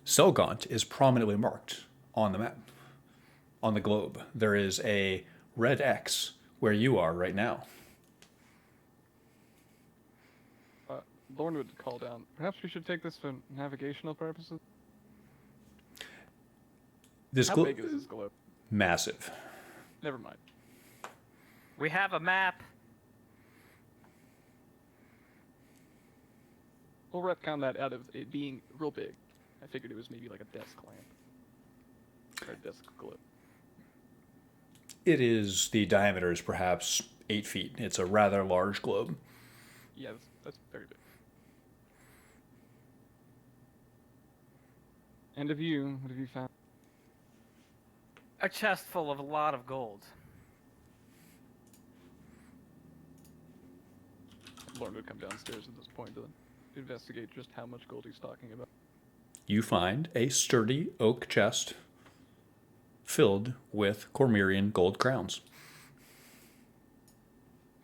Selgaunt is prominently marked on the map. On the globe, there is a red X where you are right now. Lauren would call down. Perhaps we should take this for navigational purposes. How big is this globe? Massive. Never mind. We have a map. We'll retcon that out of it being real big. I figured it was maybe like a desk lamp. Or a desk globe. It is, the diameter is perhaps 8 feet. It's a rather large globe. Yeah, that's very big. And of you, what have you found? A chest full of a lot of gold. Lauren would come downstairs at this point to investigate just how much gold he's talking about. You find a sturdy oak chest filled with Cormyrean gold crowns.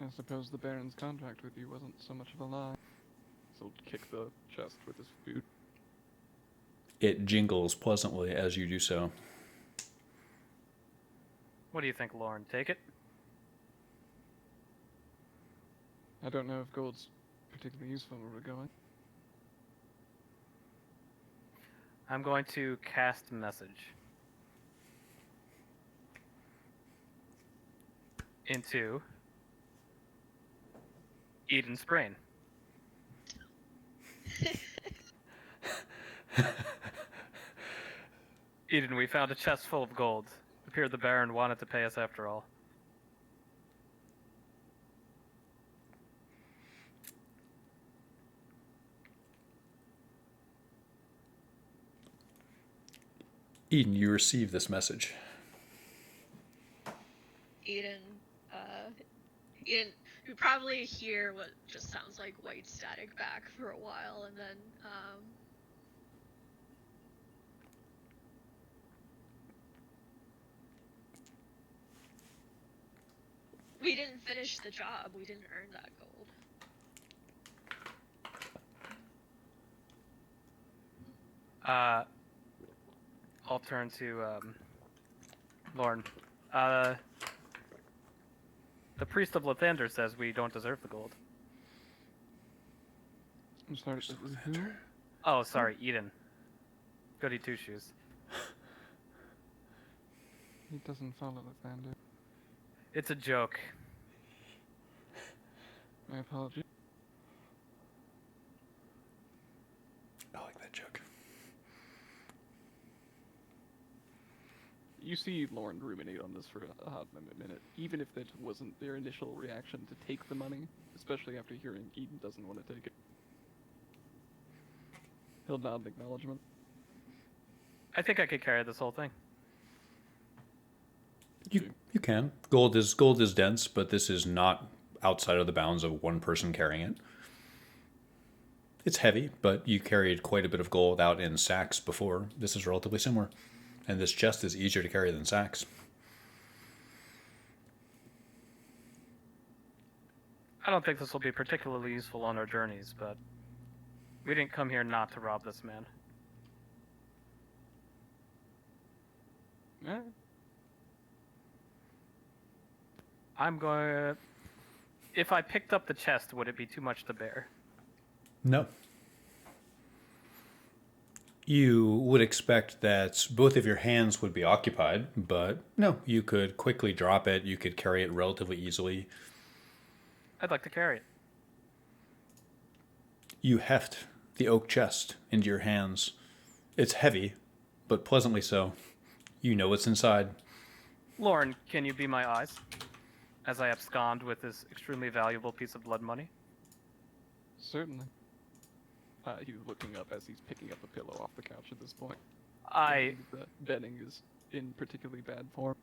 I suppose the Baron's contract with you wasn't so much of a lie. So he'll kick the chest with his boot. It jingles pleasantly as you do so. What do you think, Lauren? Take it? I don't know if gold's particularly useful where we're going. I'm going to cast message into Eden's brain. Eden, we found a chest full of gold. It appeared the Baron wanted to pay us after all. Eden, you receive this message. Eden, Eden, you probably hear what just sounds like white static back for a while, and then, we didn't finish the job. We didn't earn that gold. I'll turn to Lorne. The priest of Lathander says we don't deserve the gold. I'm sorry. Who? Oh, sorry, Eden. Goody two shoes. He doesn't follow Lathander. It's a joke. My apologies. I like that joke. You see Lauren ruminate on this for a hot minute, even if that wasn't their initial reaction to take the money, especially after hearing Eden doesn't want to take it. He'll nod in acknowledgement. I think I could carry this whole thing. You can. Gold is dense, but this is not outside of the bounds of one person carrying it. It's heavy, but you carried quite a bit of gold out in sacks before. This is relatively similar. And this chest is easier to carry than sacks. I don't think this will be particularly useful on our journeys, but we didn't come here not to rob this man. Eh, I'm going. If I picked up the chest, would it be too much to bear? No. You would expect that both of your hands would be occupied, but no, you could quickly drop it. You could carry it relatively easily. I'd like to carry it. You heft the oak chest into your hands. It's heavy, but pleasantly so. You know what's inside. Lauren, can you be my eyes? As I abscond with this extremely valuable piece of blood money? certainly. He's looking up as he's picking up a pillow off the couch at this point. I The bedding is in particularly bad form.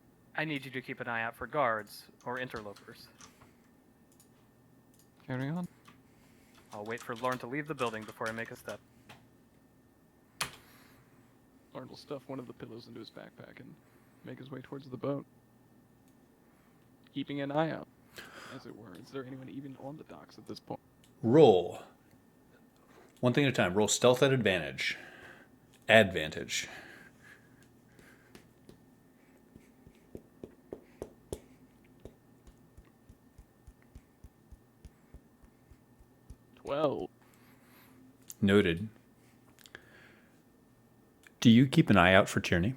need you to keep an eye out for guards or interlopers. Carry on. I'll wait for Lauren to leave the building before I make a step. Arnold will stuff one of the pillows into his backpack and make his way towards the boat. Keeping an eye out, as it were. Is there anyone even on the docks at this point? Roll. One thing at a time. Roll stealth at advantage. Advantage. Well, Noted. Do you keep an eye out for Tierney?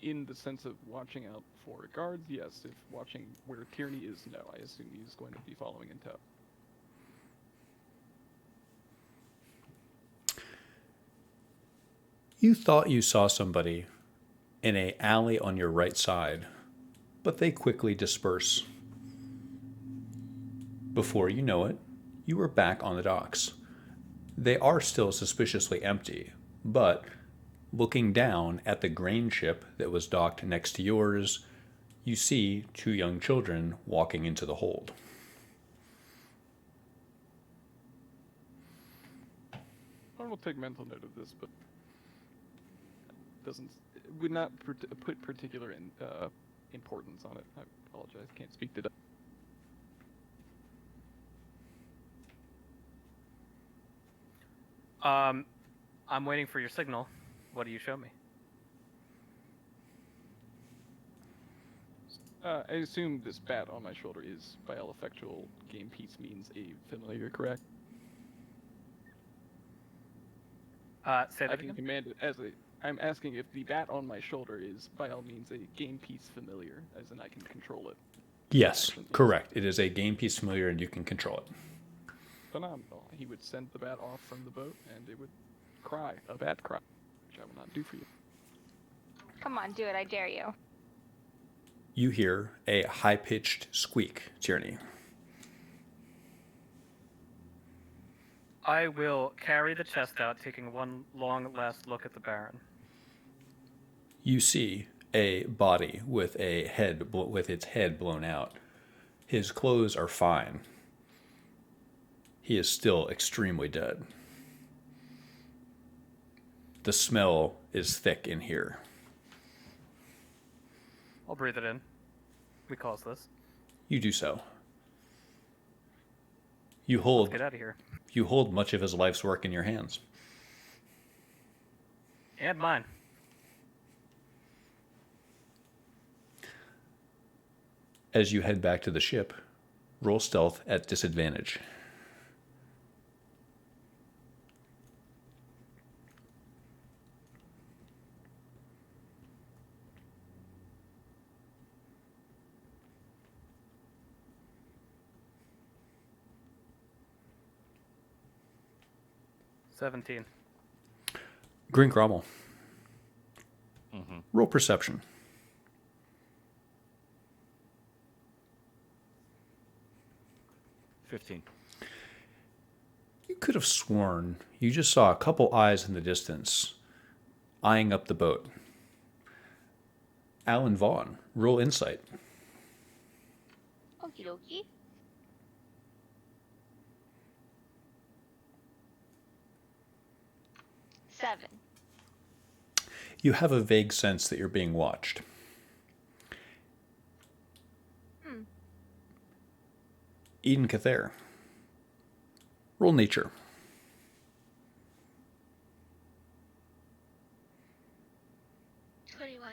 in the sense of watching out for guards, yes. If watching where Tierney is, no. I assume he's going to be following in tow. You thought you saw somebody in an alley on your right side, but they quickly disperse. Before you know it, you were back on the docks. They are still suspiciously empty, but looking down at the grain ship that was docked next to yours, you see two young children walking into the hold. I will take mental note of this, but would not put particular importance on it. I apologize, can't speak to that. I'm waiting for your signal. What do you show me? I assume this bat on my shoulder is, by all effectual game piece means, a familiar, correct? Say I that can again? command it as a. I'm asking if the bat on my shoulder is, by all means, a game piece familiar, as in I can control it. Yes, action piece. correct. It is a game piece familiar, and you can control it. Phenomenal. He would send the bat off from the boat, and it would cry a bat cry, which I will not do for you. Come on, do it. I dare you. You hear a high-pitched squeak, Tierney. I will carry the chest out, taking one long last look at the Baron. You see a body with its head blown out. His clothes are fine. He is still extremely dead. The smell is thick in here. I'll breathe it in. We cause this. You do so. You Let's hold get out of here. you hold much of his life's work in your hands. And mine. As you head back to the ship, roll stealth at disadvantage. $17. Green Grommel, Mm-hmm. roll perception. 15. You could have sworn you just saw a couple eyes in the distance eyeing up the boat. Alan Vaughn, roll insight. Okie dokie. Seven. You have a vague sense that you're being watched. Eden Cather, roll nature. 21.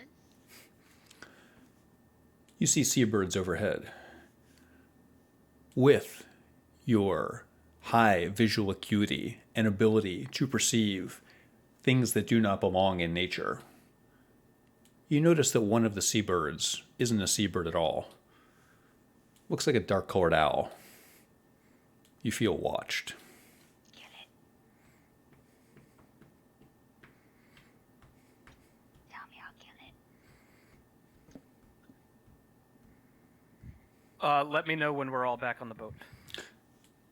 You see seabirds overhead. With your high visual acuity and ability to perceive things that do not belong in nature, you notice that one of the seabirds isn't a seabird at all. Looks like a dark-colored owl. You feel watched. Get it. Tell me I'll get it. Let me know when we're all back on the boat.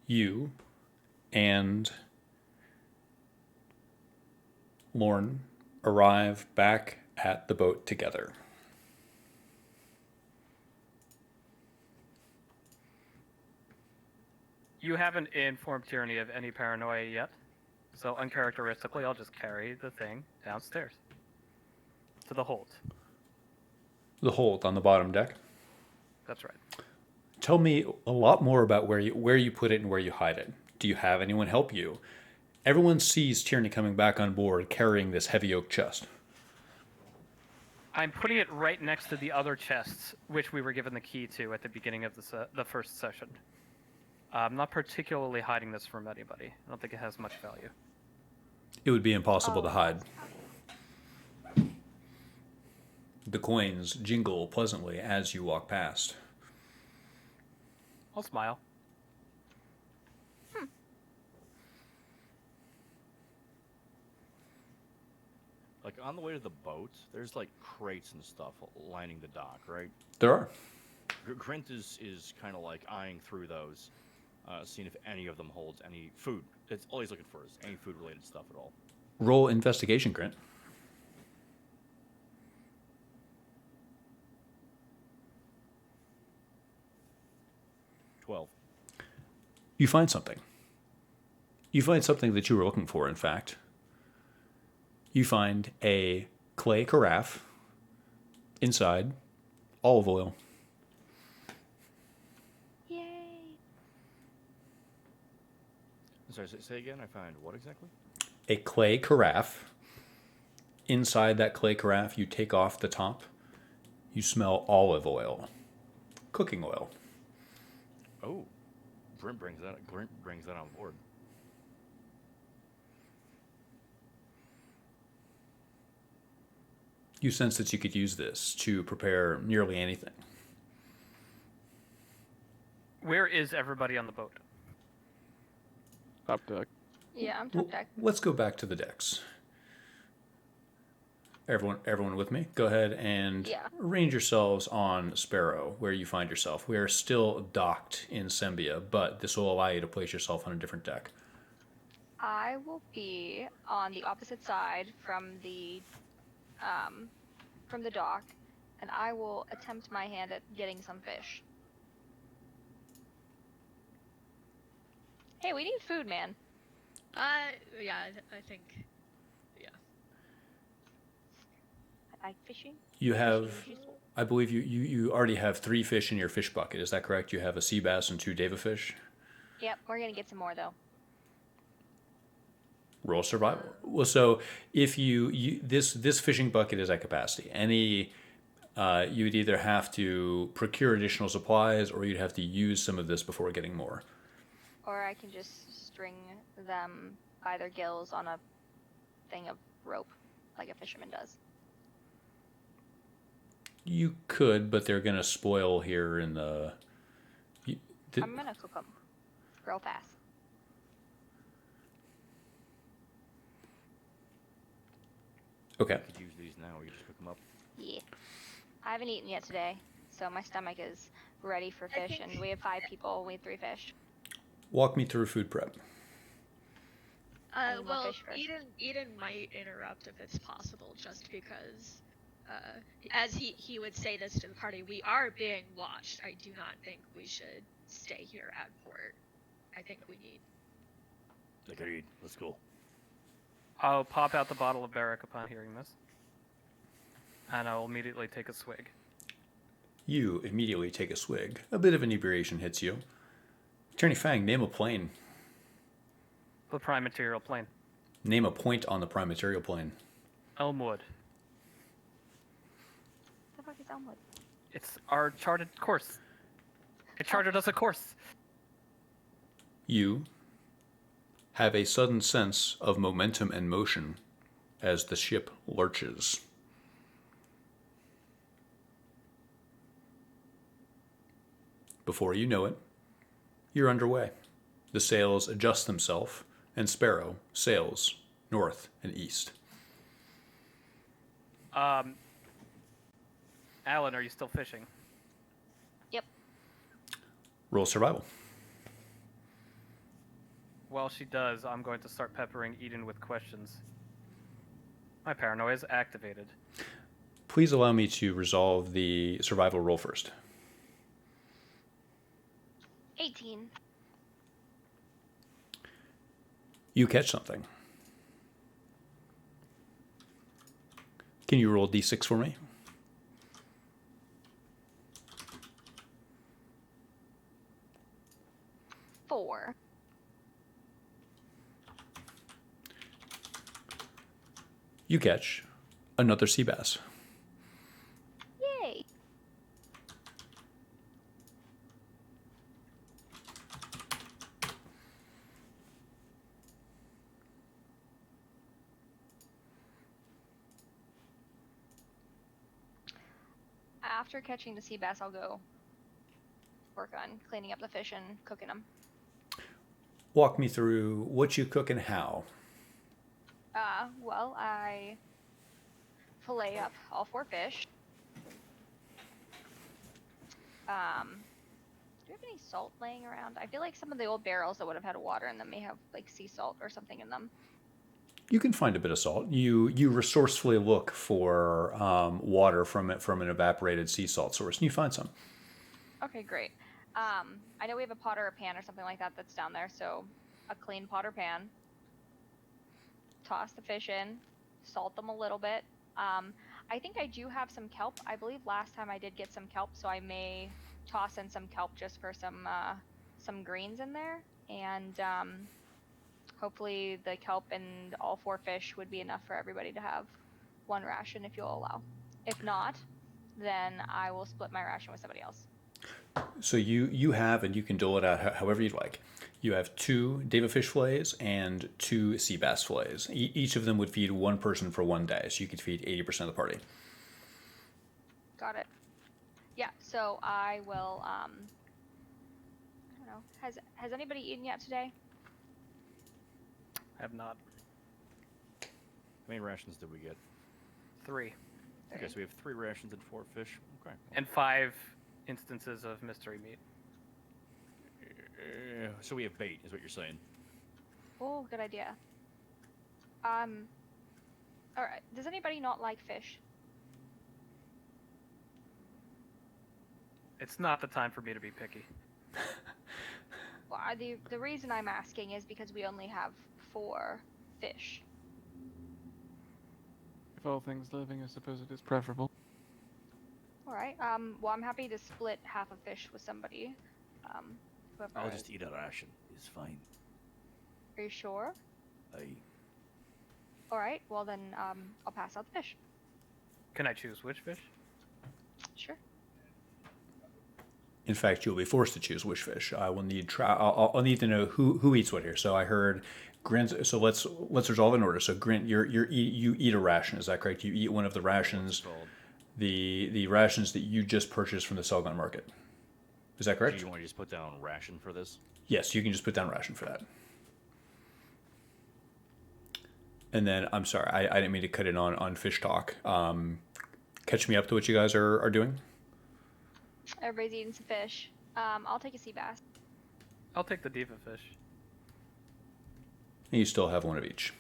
You and Lorne arrive back at the boat together. You haven't informed Tyranny of any paranoia yet, so uncharacteristically, I'll just carry the thing downstairs to the hold. The hold on the bottom deck. That's right. Tell me a lot more about where you put it and where you hide it. Do you have anyone help you? Everyone sees Tierney coming back on board carrying this heavy oak chest. I'm putting it right next to the other chests, which we were given the key to at the beginning of the first session. I'm not particularly hiding this from anybody. I don't think it has much value. It would be impossible to hide. The coins jingle pleasantly as you walk past. I'll smile. Like, on the way to the boat, there's, like, crates and stuff lining the dock, right? There are. Grint is kind of, like, eyeing through those, seeing if any of them holds any food. It's all he's looking for is any food-related stuff at all. Roll investigation, Grant. 12. You find something. You find something that you were looking for, in fact. You find a clay carafe. Inside, olive oil. Yay. I'm sorry, say again? I find what exactly? A clay carafe. Inside that clay carafe, you take off the top. You smell olive oil. Cooking oil. Oh. Grint brings that on board. You sense that you could use this to prepare nearly anything. Where is everybody on the boat? Top deck. Yeah, I'm top deck. Let's go back to the decks. Everyone with me? Go ahead and Yeah. arrange yourselves on Sparrow, where you find yourself. We are still docked in Sembia, but this will allow you to place yourself on a different deck. I will be on the opposite side from the dock, and I will attempt my hand at getting some fish. Hey, we need food, man. Yeah, I think. Yeah. I like fishing. You have, Fishing is useful. I believe you already have 3 fish in your fish bucket. Is that correct? You have a sea bass and 2 deva fish. Yep, we're gonna get some more though. Roll survival. Well, so if this fishing bucket is at capacity. You would either have to procure additional supplies, or you'd have to use some of this before getting more. Or I can just string them by their gills on a thing of rope, like a fisherman does. You could, but they're gonna spoil here in the. I'm gonna cook them real fast. Okay. You could use these now. You just cook them up. Yeah. I haven't eaten yet today, so my stomach is ready for I fish, think- and we have 5 people, we have 3 fish. Walk me through food prep. I need more Well, fish first. Eden might interrupt if it's possible, just because, as he would say this to the party, we are being watched. I do not think we should stay here at port. I think we need. Agreed. Let's go. I'll pop out the bottle of Barrack upon hearing this, and I'll immediately take a swig. You immediately take a swig. A bit of inebriation hits you. Attorney Fang, name a plane. The prime material plane. Name a point on the prime material plane. Elmwood. What the fuck is Elmwood? It's our charted course. It charted us a course. You have a sudden sense of momentum and motion as the ship lurches. Before you know it, you're underway. The sails adjust themselves, and Sparrow sails north and east. Alan, are you still fishing? Yep. Roll survival. While she does, I'm going to start peppering Eden with questions. My paranoia is activated. Please allow me to resolve the survival roll first. 18. You catch something. Can you roll d6 for me? Four. You catch another sea bass. Yay! After catching the sea bass, I'll go work on cleaning up the fish and cooking them. Walk me through what you cook and how. Well, I fillet up all 4 fish. Do you have any salt laying around? I feel like some of the old barrels that would have had water in them may have like sea salt or something in them. You can find a bit of salt. You resourcefully look for water from an evaporated sea salt source, and you find some. Okay, great. I know we have a pot or a pan or something like that that's down there, so a clean pot or pan. Toss the fish in, salt them a little bit. I think I do have some kelp. I believe last time I did get some kelp, so I may toss in some kelp just for some greens in there, and hopefully the kelp and all 4 fish would be enough for everybody to have 1 ration if you'll allow. If not, then I will split my ration with somebody else. So you have, and you can dole it out however you'd like. You have 2 Deva fish fillets and 2 sea bass fillets. Each of them would feed 1 person for 1 day, so you could feed 80% of the party. Got it. Yeah, so I will know. Has anybody eaten yet today? I have not. How many rations did we get? 3. Okay, so we have 3 rations and 4 fish. Okay. And 5 instances of mystery meat. So we have bait, is what you're saying. Oh, good idea. Alright. Does anybody not like fish? It's not the time for me to be picky. Well, the reason I'm asking is because we only have 4 fish. If all things living, I suppose it is preferable. Alright. Well, I'm happy to split half a fish with somebody. Whoever I'll is- just eat a ration. It's fine. Are you sure? I Alright. Well, then, I'll pass out the fish. Can I choose which fish? Sure. In fact, you'll be forced to choose which fish. I will need. I'll need to know who eats what here. So I heard Grint. So let's resolve in order. So Grint, you eat a ration. Is that correct? You eat one of the rations. called. The rations that you just purchased from the Selgon market. Is that Do correct? you want to just put down ration for this? Yes, you can just put down ration for that. And then I'm sorry, I didn't mean to cut in on fish talk. Catch me up to what you guys are doing. Everybody's eating some fish. I'll take a sea bass. I'll take the diva fish. And you still have one of each.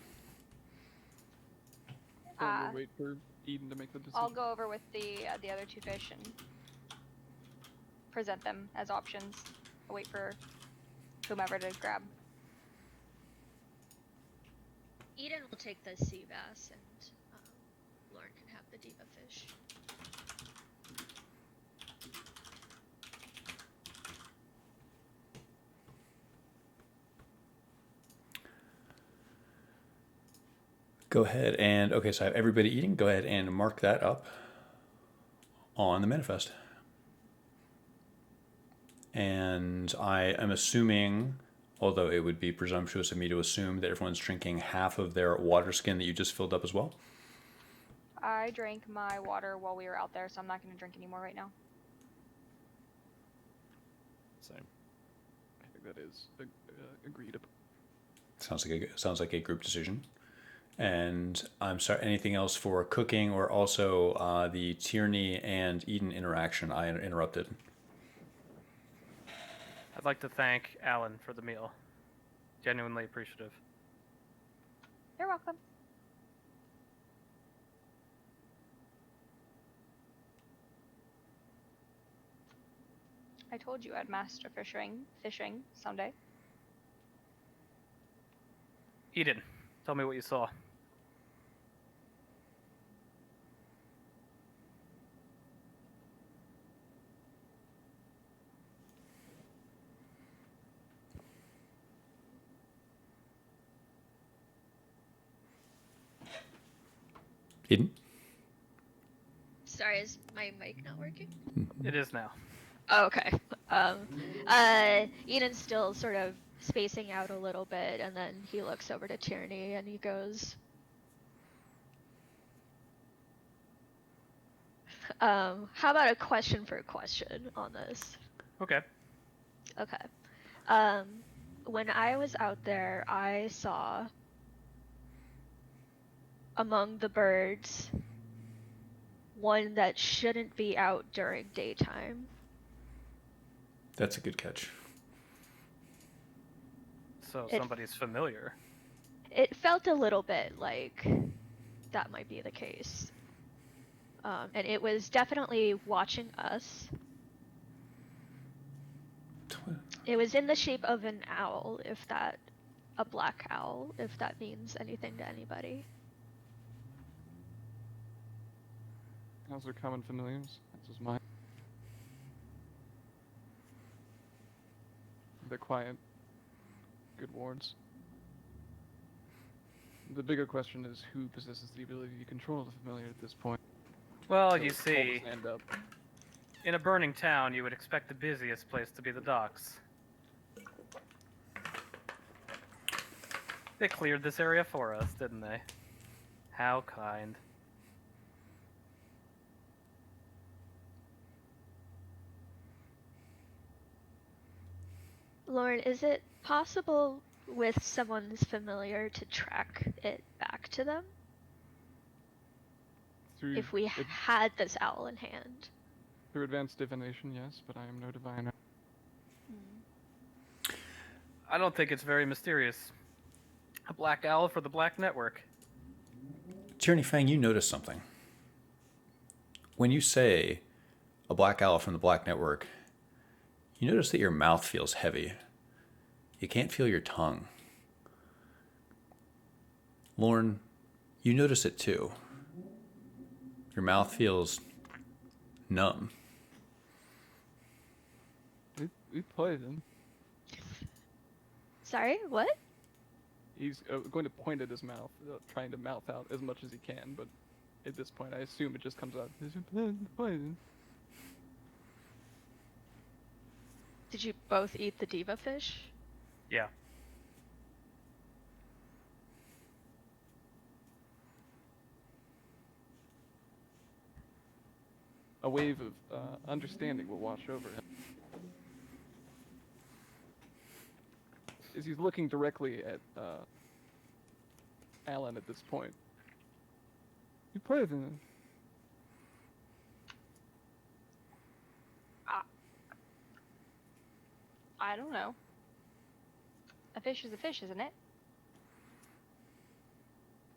Or we'll wait for Eden to make the decision. I'll go over with the other 2 fish and present them as options. I'll wait for whomever to grab. Eden will take the sea bass, and Lauren can have the diva fish. Go ahead and okay. So I have everybody eating. Go ahead and mark that up on the manifest. And I am assuming, although it would be presumptuous of me to assume that everyone's drinking half of their water skin that you just filled up as well. I drank my water while we were out there, so I'm not going to drink anymore right now. Same. I think that is agreed upon. Sounds like a group decision. And I'm sorry, anything else for cooking or also the Tierney and Eden interaction I interrupted? I'd like to thank Alan for the meal. Genuinely appreciative. You're welcome. I told you I'd master fishing someday. Eden, tell me what you saw. Eden? Sorry, is my mic not working? It is now. Oh, okay. Eden's still sort of spacing out a little bit, and then he looks over to Tierney and he goes, how about a question for a question on this? Okay. Okay. When I was out there, I saw among the birds one that shouldn't be out during daytime. That's a good catch. So It- somebody's familiar. It felt a little bit like that might be the case. And it was definitely watching us. It was in the shape of an owl, a black owl, if that means anything to anybody. Owls are common familiars. This is mine. They're quiet, good wards. The bigger question is who possesses the ability to control the familiar at this point. Well, So you hold see, his hand up. in a burning town, you would expect the busiest place to be the docks. They cleared this area for us, didn't they? How kind. Lauren, is it possible with someone's familiar to track it back to them Through if we ad- had this owl in hand? through advanced divination, yes, but I am no diviner. I don't think it's very mysterious. A black owl for the Black Network. Tyranny Fang, you notice something. When you say a black owl from the Black Network, you notice that your mouth feels heavy. You can't feel your tongue. Lauren, you notice it too. Your mouth feels numb. We played him. Sorry, what? He's going to point at his mouth, trying to mouth out as much as he can, but at this point, I assume it just comes out. Did you both eat the diva fish? Yeah. A wave of understanding will wash over him. As he's looking directly at Alan at this point. You played him. I don't know. A fish is a fish, isn't it?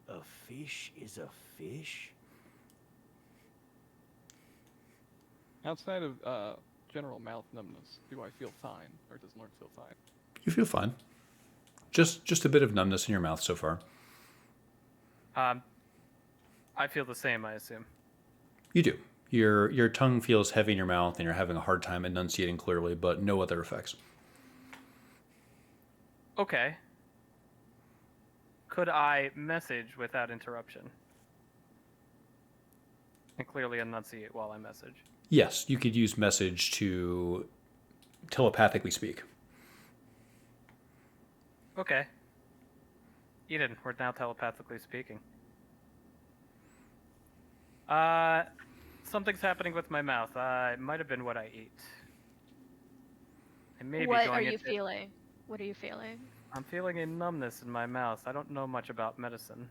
A fish is a fish? Outside of general mouth numbness, do I feel fine, or does Lauren feel fine? You feel fine. Just a bit of numbness in your mouth so far. I feel the same, I assume. You do. Your tongue feels heavy in your mouth and you're having a hard time enunciating clearly, but no other effects. Okay. Could I message without interruption? And clearly enunciate while I message. Yes, you could use message to telepathically speak. Okay. Eden, we're now telepathically speaking. Something's happening with my mouth. It might have been what I ate. I may be What going are you into- feeling? What are you feeling? I'm feeling a numbness in my mouth. I don't know much about medicine.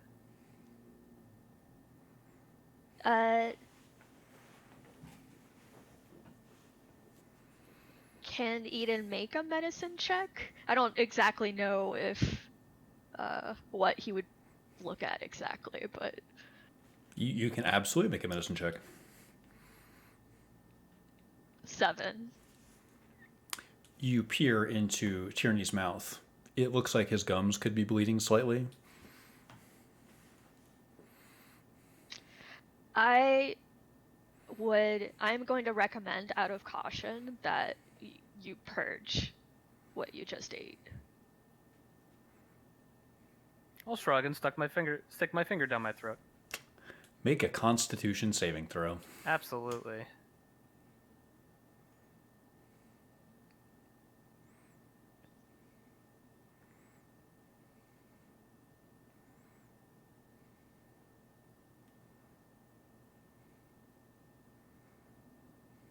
Can Eden make a medicine check? I don't exactly know if what he would look at exactly, but You can absolutely make a medicine check. 7. You peer into Tierney's mouth. It looks like his gums could be bleeding slightly. I'm going to recommend out of caution that you purge what you just ate. I'll shrug and stick my finger down my throat. Make a Constitution saving throw. Absolutely.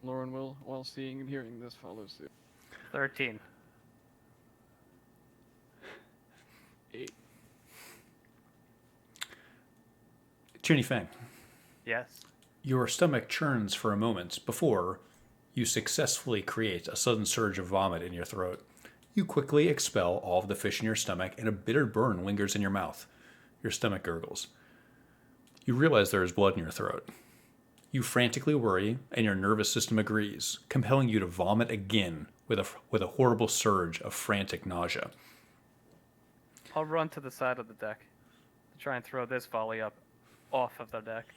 Lauren will, while seeing and hearing this, follow suit. 13. 8. Tierney Fang, Yes. your stomach churns for a moment before you successfully create a sudden surge of vomit in your throat. You quickly expel all of the fish in your stomach, and a bitter burn lingers in your mouth. Your stomach gurgles. You realize there is blood in your throat. You frantically worry, and your nervous system agrees, compelling you to vomit again with a horrible surge of frantic nausea. I'll run to the side of the deck to try and throw this volley up off of the deck.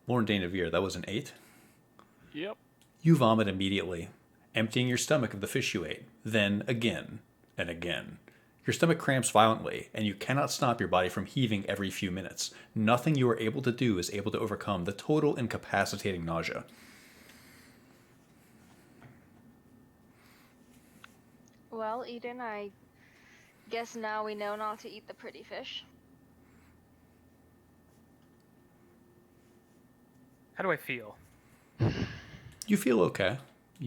Lauren Danavere, that was an 8. Yep. You vomit immediately, emptying your stomach of the fish you ate, then again and again. Your stomach cramps violently, and you cannot stop your body from heaving every few minutes. Nothing you are able to do is able to overcome the total incapacitating nausea. Well, Eden, I guess now we know not to eat the pretty fish. How do I feel? You feel okay.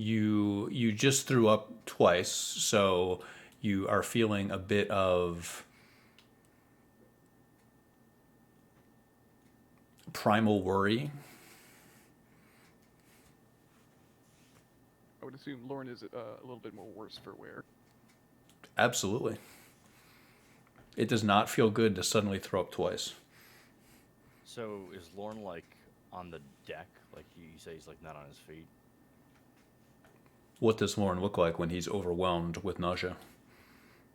You just threw up twice, so you are feeling a bit of primal worry. I would assume Lorne is a little bit more worse for wear. Absolutely. It does not feel good to suddenly throw up twice. So is Lorne like on the deck? Like you say he's like not on his feet? What does Lauren look like when he's overwhelmed with nausea?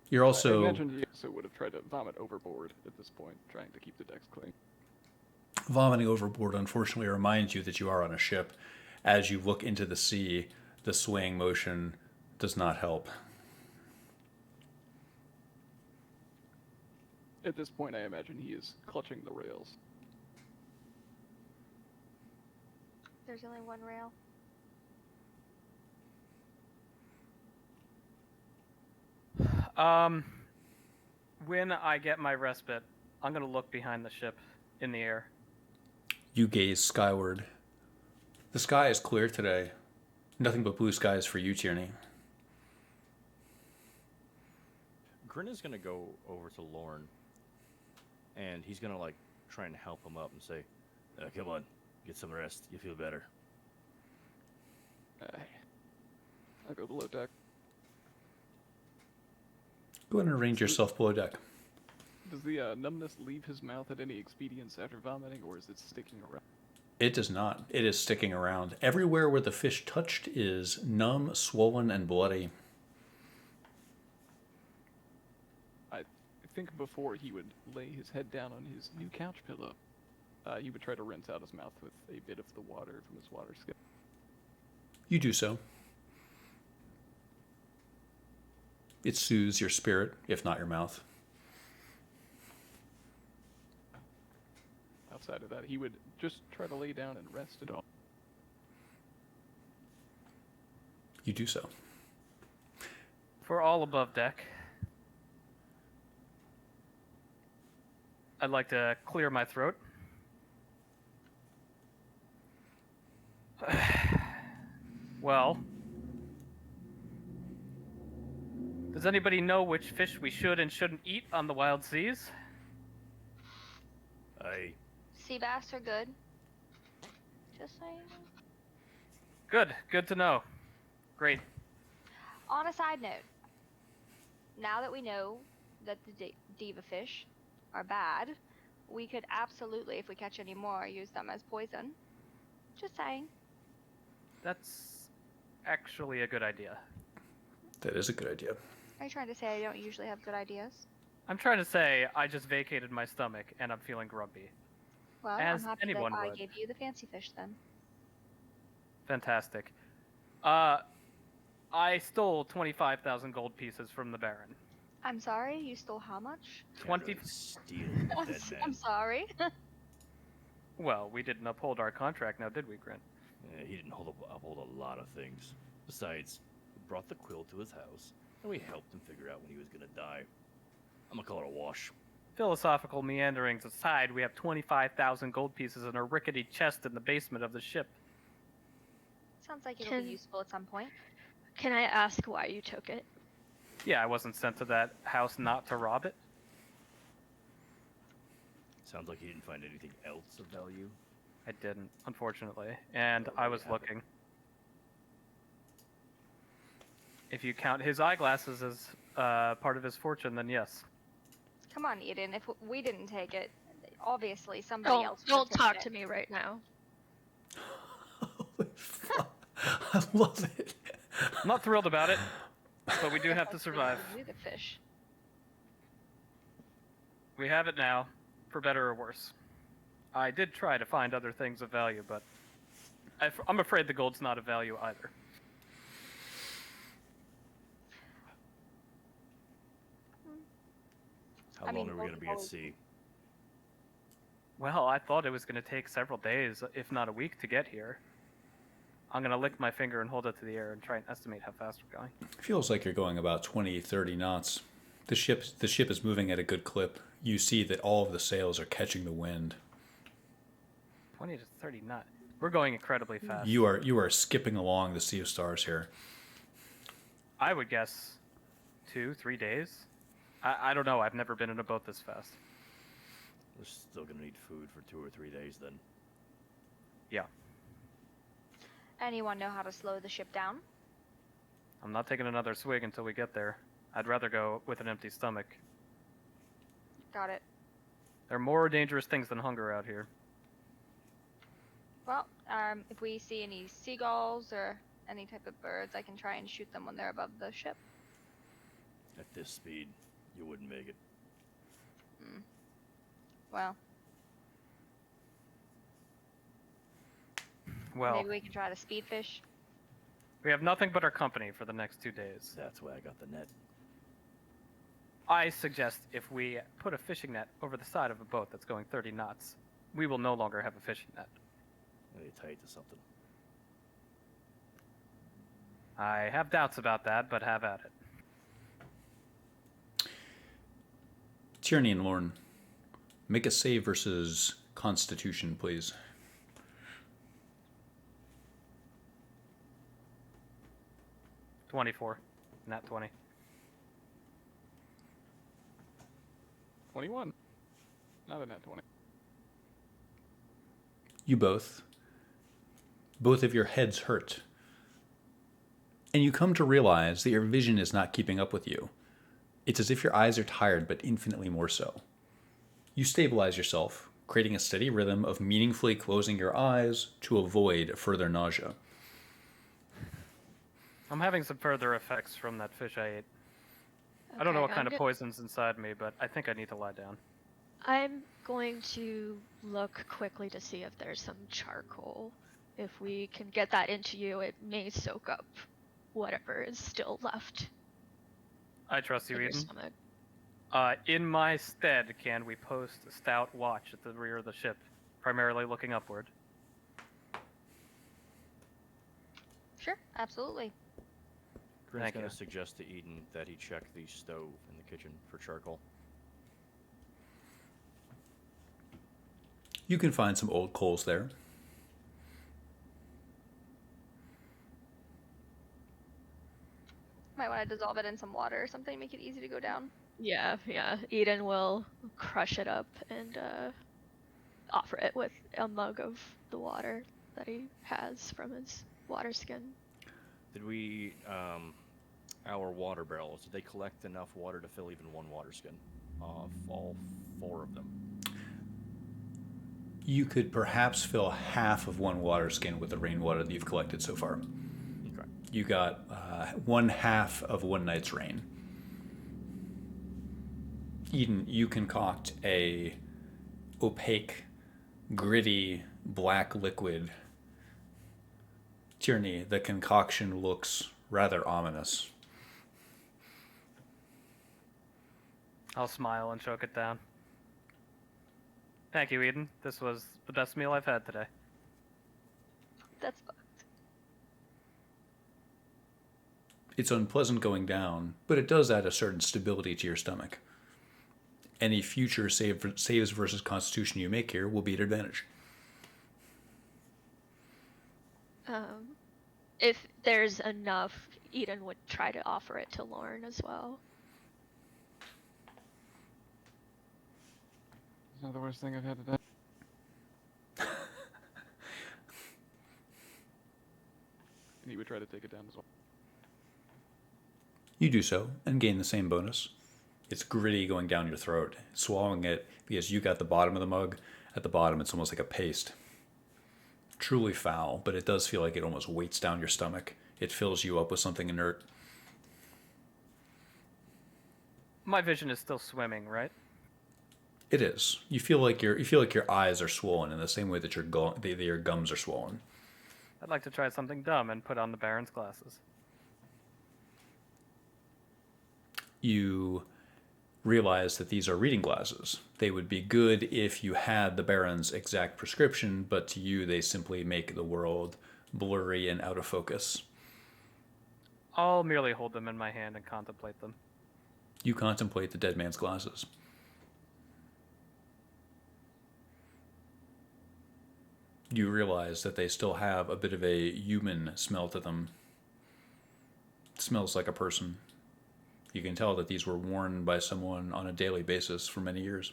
You're I also imagine he also would have tried to vomit overboard at this point, trying to keep the decks clean. vomiting overboard, unfortunately, reminds you that you are on a ship. As you look into the sea, the swaying motion does not help. At this point, I imagine he is clutching the rails. There's only one rail. When I get my respite, I'm gonna look behind the ship in the air. You gaze skyward. The sky is clear today. Nothing but blue skies for you, Tierney. Grin is gonna go over to Lorne, and he's gonna like try and help him up and say, "Come on, get some rest. You feel better." I'll go below deck. Go ahead and arrange yourself below deck. Does the numbness leave his mouth at any expedience after vomiting, or is it sticking around? It does not. It is sticking around. Everywhere where the fish touched is numb, swollen, and bloody. I think before he would lay his head down on his new couch pillow, he would try to rinse out his mouth with a bit of the water from his water skin. You do so. It soothes your spirit, if not your mouth. Outside of that, he would just try to lay down and rest it all. You do so. For all above deck, I'd like to clear my throat. Well, does anybody know which fish we should and shouldn't eat on the wild seas? Sea bass are good. Just saying. Good to know. Great. On a side note, now that we know that the diva fish are bad, we could absolutely, if we catch any more, use them as poison. Just saying. That's actually a good idea. That is a good idea. Are you trying to say I don't usually have good ideas? I'm trying to say I just vacated my stomach and I'm feeling grumpy. Well, As I'm happy anyone that I would. gave you the fancy fish then. Fantastic. I stole 25,000 gold pieces from the Baron. I'm sorry, you stole how much? 20. Steal I'm sorry. Well, we didn't uphold our contract now, did we, Grant? He didn't uphold a lot of things. Besides, we brought the quill to his house, and we helped him figure out when he was gonna die. I'm gonna call it a wash. Philosophical meanderings aside, we have 25,000 gold pieces in a rickety chest in the basement of the ship. Sounds like it'll be useful at some point. Can I ask why you took it? Yeah, I wasn't sent to that house not to rob it. Sounds like he didn't find anything else of value. I didn't, unfortunately, and Well, I there was you have it. looking. If you count his eyeglasses as part of his fortune, then yes. Come on, Eden. If we didn't take it, obviously somebody Don't else. would have don't taken talk it. to me right now. Holy fuck. I love it. I'm not thrilled about it, but we do have to That's survive. really the fish. We have it now, for better or worse. I did try to find other things of value, but I'm afraid the gold's not of value either. How I mean, long are we gonna gold be is at always- sea? Well, I thought it was going to take several days, if not a week, to get here. I'm going to lick my finger and hold it to the air and try and estimate how fast we're going. Feels like you're going about 20, 30 knots. The ship is moving at a good clip. You see that all of the sails are catching the wind. 20 to 30 knots. We're going incredibly fast. You are skipping along the sea of stars here. I would guess 2-3 days. I don't know. I've never been in a boat this fast. We're still gonna need food for 2 or 3 days then. Yeah. Anyone know how to slow the ship down? I'm not taking another swig until we get there. I'd rather go with an empty stomach. Got it. There are more dangerous things than hunger out here. Well, if we see any seagulls or any type of birds, I can try and shoot them when they're above the ship. At this speed, you wouldn't make it. Well, Well, maybe we can try to speedfish. we have nothing but our company for the next 2 days. That's why I got the net. I suggest if we put a fishing net over the side of a boat that's going 30 knots, we will no longer have a fishing net. Maybe tie it to something. I have doubts about that, but have at it. Tierney and Lorne, make a save versus Constitution, please. $24, not 20. 21. Not a nat 20. You both of your heads hurt. And you come to realize that your vision is not keeping up with you. It's as if your eyes are tired, but infinitely more so. You stabilize yourself, creating a steady rhythm of meaningfully closing your eyes to avoid further nausea. I'm having some further effects from that fish I ate. I don't know what kind of poison's inside me, but I think I need to lie down. I'm going to look quickly to see if there's some charcoal. If we can get that into you, it may soak up whatever is still left I trust you, in your Eden. stomach. In my stead, can we post a stout watch at the rear of the ship, primarily looking upward? Sure, absolutely. Grin's Thank gonna you. suggest to Eden that he check the stove in the kitchen for charcoal. You can find some old coals there. Might want to dissolve it in some water or something, make it easy to go down. Yeah. Eden will crush it up and offer it with a mug of the water that he has from his water skin. Did we, our water barrels, did they collect enough water to fill even one water skin? Of all 4 of them. You could perhaps fill half of one water skin with the rainwater that you've collected so far. Okay. You got 1/2 of one night's rain. Eden, you concoct a opaque, gritty, black liquid. Tierney, the concoction looks rather ominous. I'll smile and choke it down. Thank you, Eden. This was the best meal I've had today. That's fucked. It's unpleasant going down, but it does add a certain stability to your stomach. Any future saves versus Constitution you make here will be at advantage. If there's enough, Eden would try to offer it to Lorne as well. It's not the worst thing I've had today. And he would try to take it down as well. You do so and gain the same bonus. It's gritty going down your throat. Swallowing it, because you got the bottom of the mug, at the bottom it's almost like a paste. Truly foul, but it does feel like it almost weights down your stomach. It fills you up with something inert. My vision is still swimming, right? It is. You feel like your eyes are swollen in the same way that your gums are swollen. I'd like to try something dumb and put on the Baron's glasses. You realize that these are reading glasses. They would be good if you had the Baron's exact prescription, but to you they simply make the world blurry and out of focus. I'll merely hold them in my hand and contemplate them. You contemplate the dead man's glasses. You realize that they still have a bit of a human smell to them. It smells like a person. You can tell that these were worn by someone on a daily basis for many years.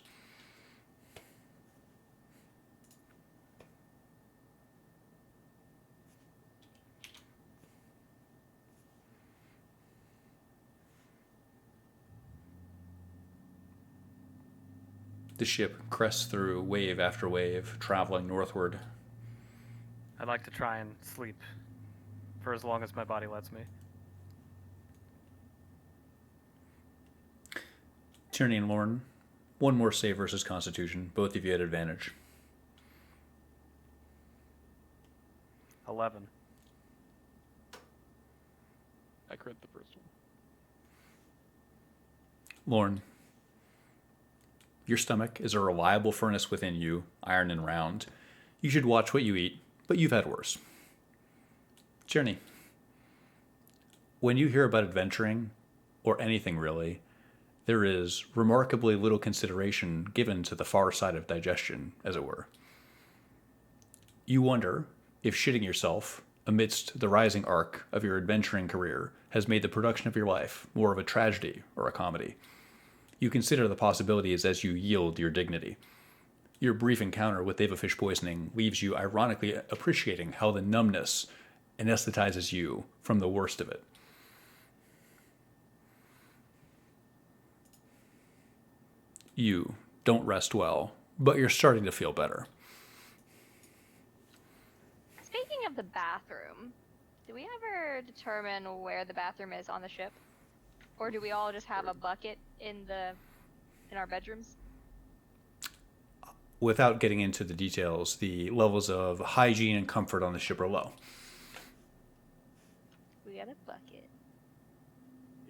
The ship crests through wave after wave, traveling northward. I'd like to try and sleep for as long as my body lets me. Tierney and Lauren, one more save versus Constitution. Both of you had advantage. 11. I crit the first one. Lauren, your stomach is a reliable furnace within you, iron and round. You should watch what you eat, but you've had worse. Tierney, when you hear about adventuring, or anything really, there is remarkably little consideration given to the far side of digestion, as it were. You wonder if shitting yourself amidst the rising arc of your adventuring career has made the production of your life more of a tragedy or a comedy. You consider the possibilities as you yield your dignity. Your brief encounter with Devafish poisoning leaves you ironically appreciating how the numbness anesthetizes you from the worst of it. You don't rest well, but you're starting to feel better. Speaking of the bathroom, do we ever determine where the bathroom is on the ship? Or do we all just have a bucket in our bedrooms? Without getting into the details, the levels of hygiene and comfort on the ship are low. We got a bucket.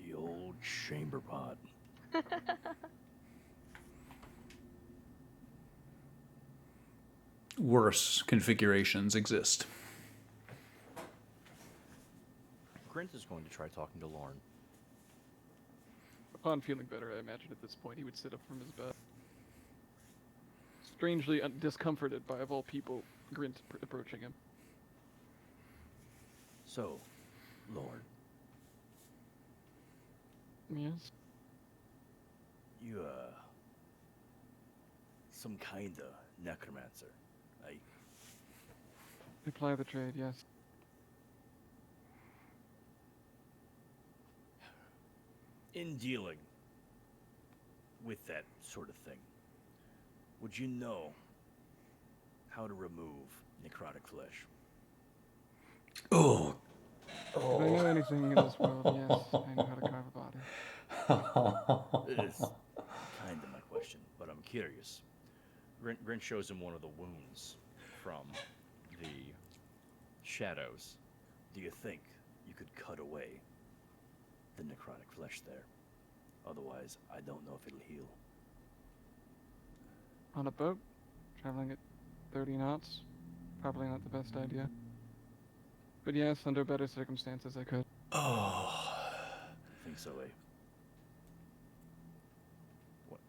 The old chamber pot. Worse configurations exist. Grint is going to try talking to Lauren. Upon feeling better, I imagine at this point he would sit up from his bed. Strangely discomforted by, of all people, Grint approaching him. So, Lauren, Yes? you, some kinda necromancer, right? Apply the trade, yes. In dealing with that sort of thing, would you know how to remove necrotic flesh? Oh. If I know anything in this world, yes, I know how to carve a body. It is kind of my question, but I'm curious. Grint shows him one of the wounds from the shadows. Do you think you could cut away the necrotic flesh there? Otherwise, I don't know if it'll heal. On a boat, traveling at 30 knots, probably not the best idea. But yes, under better circumstances, I could. Oh. I think so, eh? What?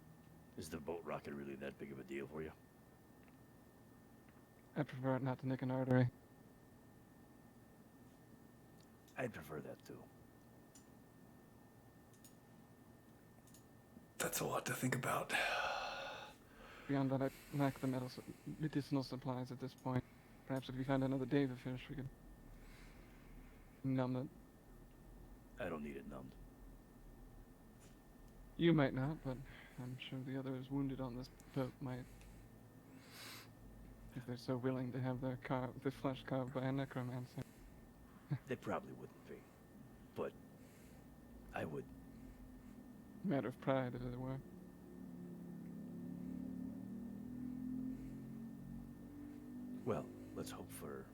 Is the boat rocket really that big of a deal for you? I prefer it not to nick an artery. I'd prefer that too. That's a lot to think about. Beyond that, I lack the medicinal supplies at this point. Perhaps if we find another Devafish, we could numb it. I don't need it numbed. You might not, but I'm sure the others wounded on this boat might. If they're so willing to have their flesh carved by a necromancer. They probably wouldn't be. But I would. Matter of pride, as it were. Well, let's hope for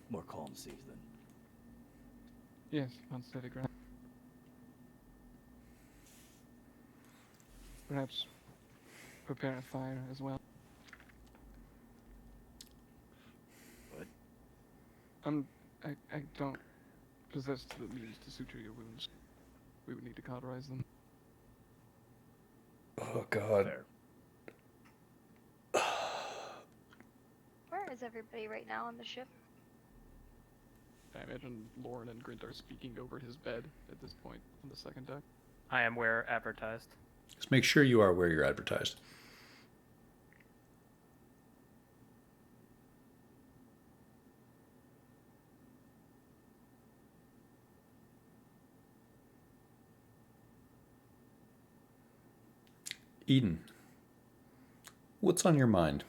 more calm seas then. Yes, on steady ground. Perhaps prepare a fire as well. What? I don't possess the means to suture your wounds. We would need to cauterize them. Oh, God. Fair. Where is is everybody right now on the ship? I imagine Lauren and Grint are speaking over his bed at this point on the second deck. I am where advertised. Just make sure you are where you're advertised. Eden, what's on your mind?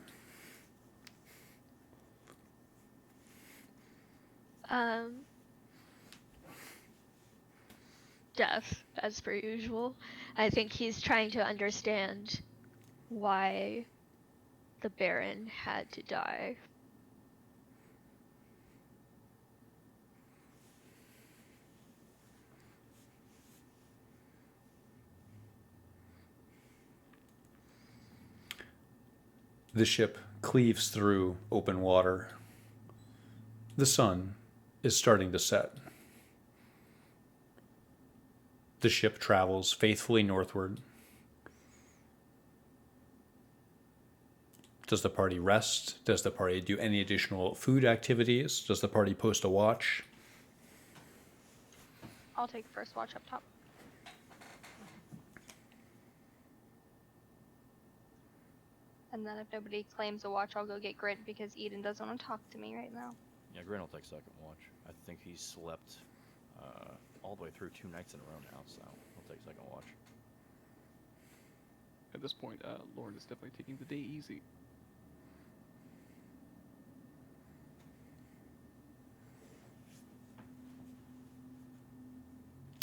Death, as per usual. I think he's trying to understand why the Baron had to die. The ship cleaves through open water. The sun is starting to set. The ship travels faithfully northward. Does the party rest? Does the party do any additional food activities? Does the party post a watch? I'll take first watch up top. And then if nobody claims a watch, I'll go get Grint because Eden doesn't want to talk to me right now. Yeah, Grant will take second watch. I think he slept all the way through 2 nights in a row now, so he'll take second watch. At this point, Lauren is definitely taking the day easy.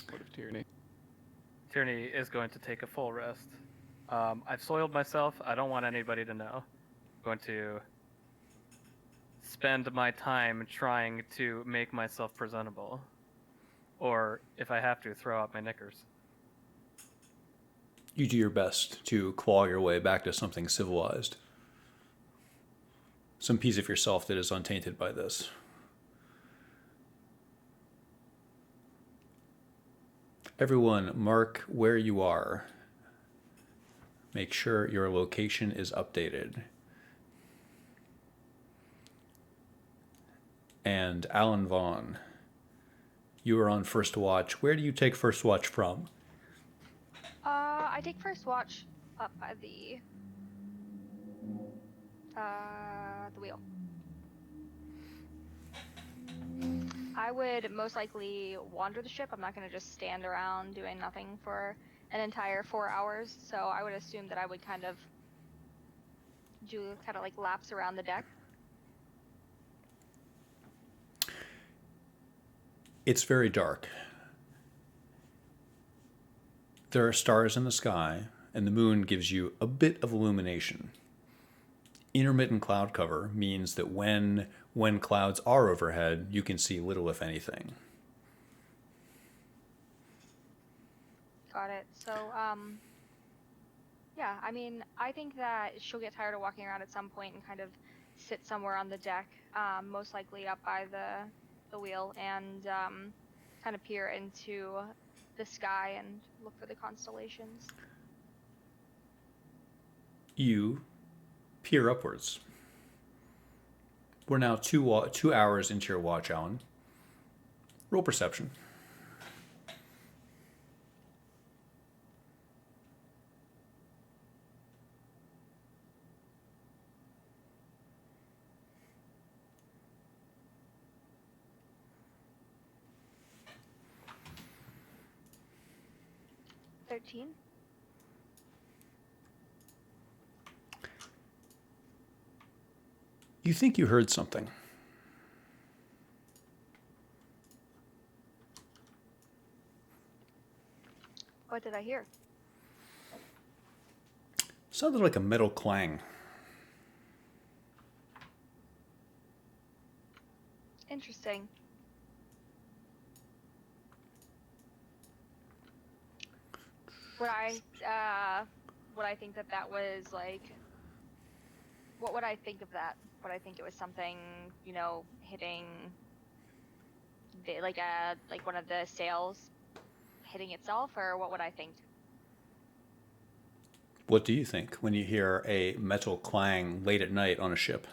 What of Tyranny? Tyranny is going to take a full rest. I've soiled myself. I don't want anybody to know. I'm going to spend my time trying to make myself presentable. Or, if I have to, throw out my knickers. You do your best to claw your way back to something civilized. Some piece of yourself that is untainted by this. Everyone, mark where you are. Make sure your location is updated. And Alan Vaughn, you are on first watch. Where do you take first watch from? I take first watch up by the wheel. I would most likely wander the ship. I'm not going to just stand around doing nothing for an entire 4 hours. So I would assume that I would kind of do like laps around the deck. It's very dark. There are stars in the sky, and the moon gives you a bit of illumination. Intermittent cloud cover means that when clouds are overhead, you can see little, if anything. Got it. So, yeah, I mean, I think that she'll get tired of walking around at some point and kind of sit somewhere on the deck, most likely up by the wheel, and kind of peer into the sky and look for the constellations. You peer upwards. We're now 2 hours into your watch, Alan. Roll perception. You think you heard something. What did I hear? Sounded like a metal clang. Interesting. Would I think that was like, what would I think of that? Would I think it was something, hitting like one of the sails hitting itself, or what would I think? What do you think when you hear a metal clang late at night on a ship?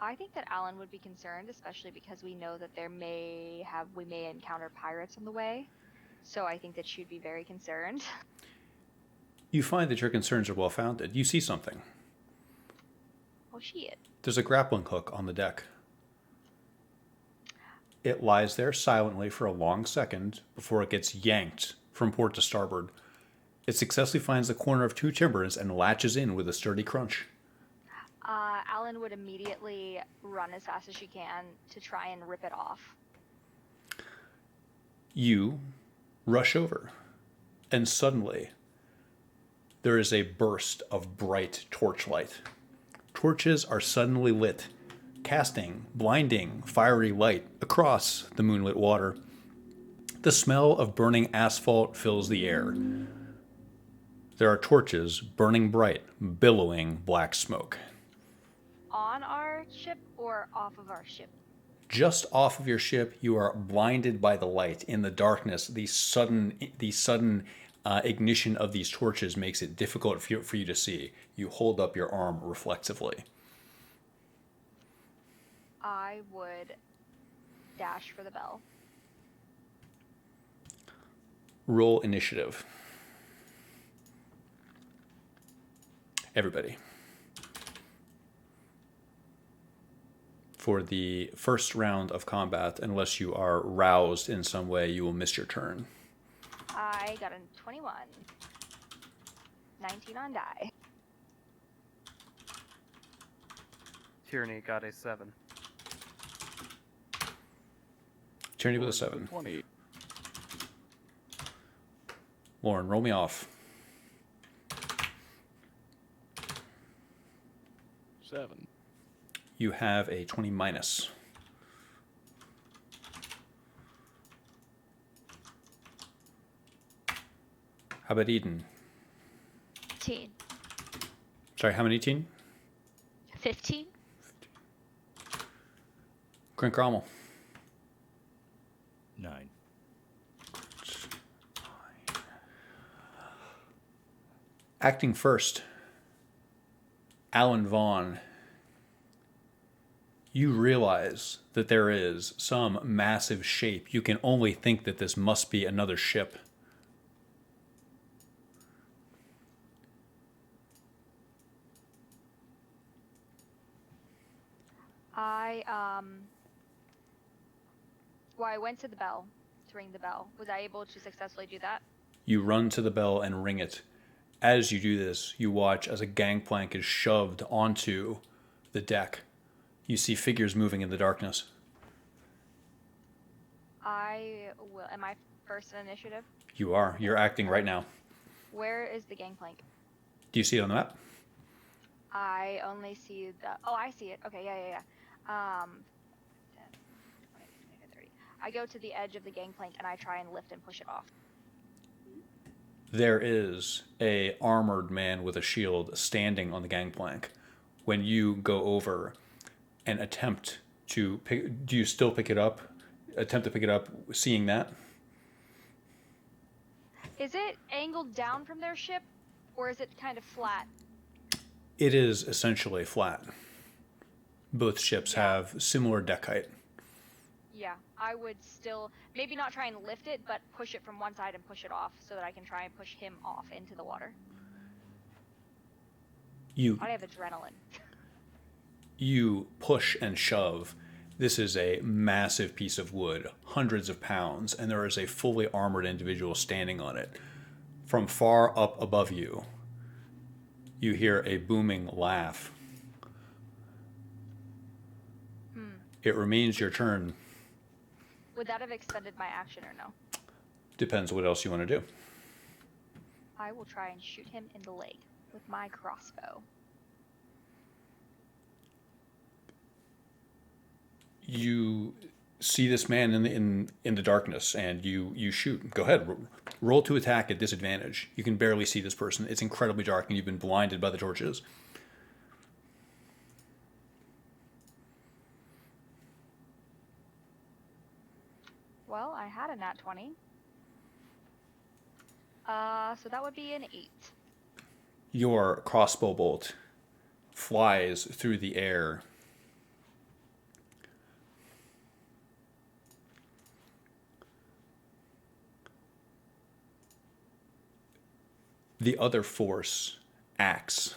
I think that Alan would be concerned, especially because we know that we may encounter pirates on the way. So I think that she'd be very concerned. You find that your concerns are well founded. You see something. Oh shit. There's a grappling hook on the deck. It lies there silently for a long second before it gets yanked from port to starboard. It successfully finds the corner of 2 timbers and latches in with a sturdy crunch. Alan would immediately run as fast as she can to try and rip it off. You rush over, and suddenly there is a burst of bright torchlight. Torches are suddenly lit, casting blinding, fiery light across the moonlit water. The smell of burning asphalt fills the air. There are torches burning bright, billowing black smoke. On our ship or off of our ship? Just off of your ship, you are blinded by the light. In the darkness, the sudden ignition of these torches makes it difficult for you to see. You hold up your arm reflexively. I would dash for the bell. Roll initiative. Everybody. For the first round of combat, unless you are roused in some way, you will miss your turn. I got a 21. 19 on die. Tyranny got a 7. Tyranny with a 7. 20. Lauren, roll me off. 7. You have a 20 minus. How about Eden? 15. Sorry, how many teen? 15. Grant Grommel. 9. Acting first, Alan Vaughn, you realize that there is some massive shape. You can only think that this must be another ship. I went to the bell to ring the bell. Was I able to successfully do that? You run to the bell and ring it. As you do this, you watch as a gangplank is shoved onto the deck. You see figures moving in the darkness. I will. Am I first in initiative? You are. You're acting right now. Where is the gangplank? Do you see it on the map? I only see the. Oh, I see it. Okay, yeah. 10, 20, 30. I go to the edge of the gangplank and I try and lift and push it off. There is a armored man with a shield standing on the gangplank. When you go over and attempt to pick, do you still pick it up? Attempt to pick it up, seeing that? Is it angled down from their ship, or is it kind of flat? It is essentially flat. Both ships have similar deck height. Yeah, I would still maybe not try and lift it, but push it from one side and push it off so that I can try and push him off into the water. I have adrenaline. You push and shove. This is a massive piece of wood, hundreds of pounds, and there is a fully armored individual standing on it. From far up above you, you hear a booming laugh. It remains your turn. Would that have extended my action or no? Depends what else you want to do. I will try and shoot him in the leg with my crossbow. You see this man in the darkness, and you shoot. Go ahead. Roll to attack at disadvantage. You can barely see this person. It's incredibly dark, and you've been blinded by the torches. Well, I had a nat 20. So that would be an 8. Your crossbow bolt flies through the air the other force acts.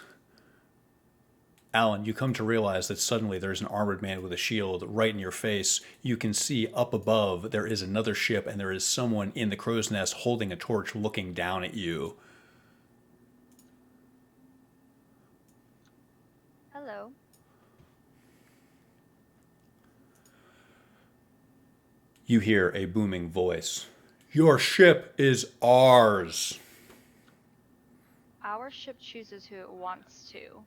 Alan, you come to realize that suddenly there's an armored man with a shield right in your face. You can see up above there is another ship, and there is someone in the crow's nest holding a torch looking down at you. Hello. You hear a booming voice. Your ship is ours. Our ship chooses who it wants to.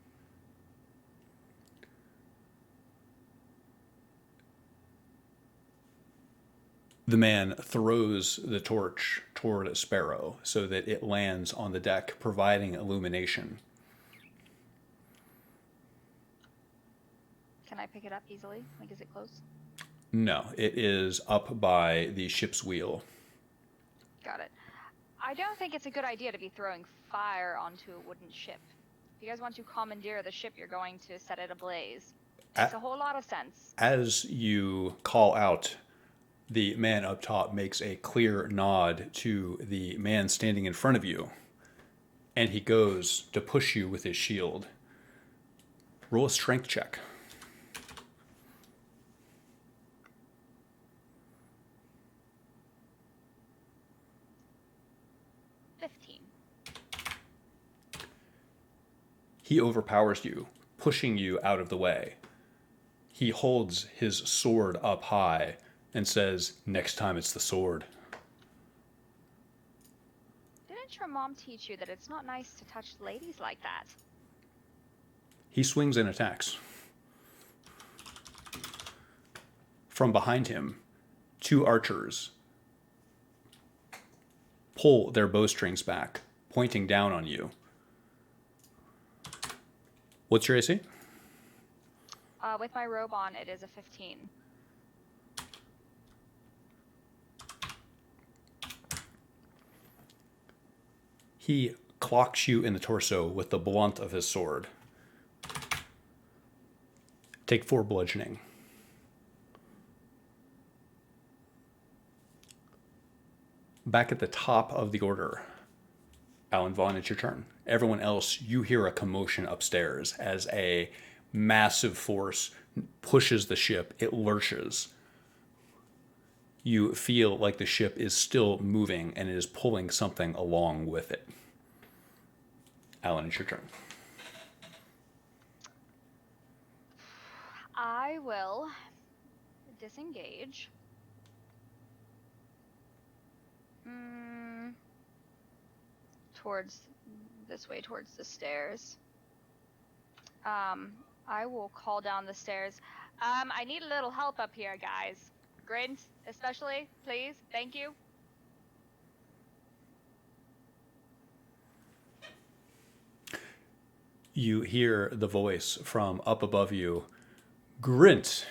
The man throws the torch toward Sparrow so that it lands on the deck, providing illumination. Can I pick it up easily? Like, is it close? No, it is up by the ship's wheel. Got it. I don't think it's a good idea to be throwing fire onto a wooden ship. If you guys want to commandeer the ship, you're going to set it ablaze. Makes a whole lot of sense. As you call out, the man up top makes a clear nod to the man standing in front of you, and he goes to push you with his shield. Roll a strength check. He overpowers you, pushing you out of the way. He holds his sword up high and says, "Next time it's the sword." Didn't your mom teach you that it's not nice to touch ladies like that? He swings and attacks. From behind him, two archers pull their bowstrings back, pointing down on you. What's your AC? With my robe on, it is a 15. He clocks you in the torso with the blunt of his sword. Take 4 bludgeoning. Back at the top of the order, Alan Vaughn, it's your turn. Everyone else, you hear a commotion upstairs as a massive force pushes the ship. It lurches. You feel like the ship is still moving and it is pulling something along with it. Alan, it's your turn. I will disengage. Towards this way, towards the stairs. I will call down the stairs. I need a little help up here, guys. Grint, especially, please. Thank you. You hear the voice from up above you. Grint.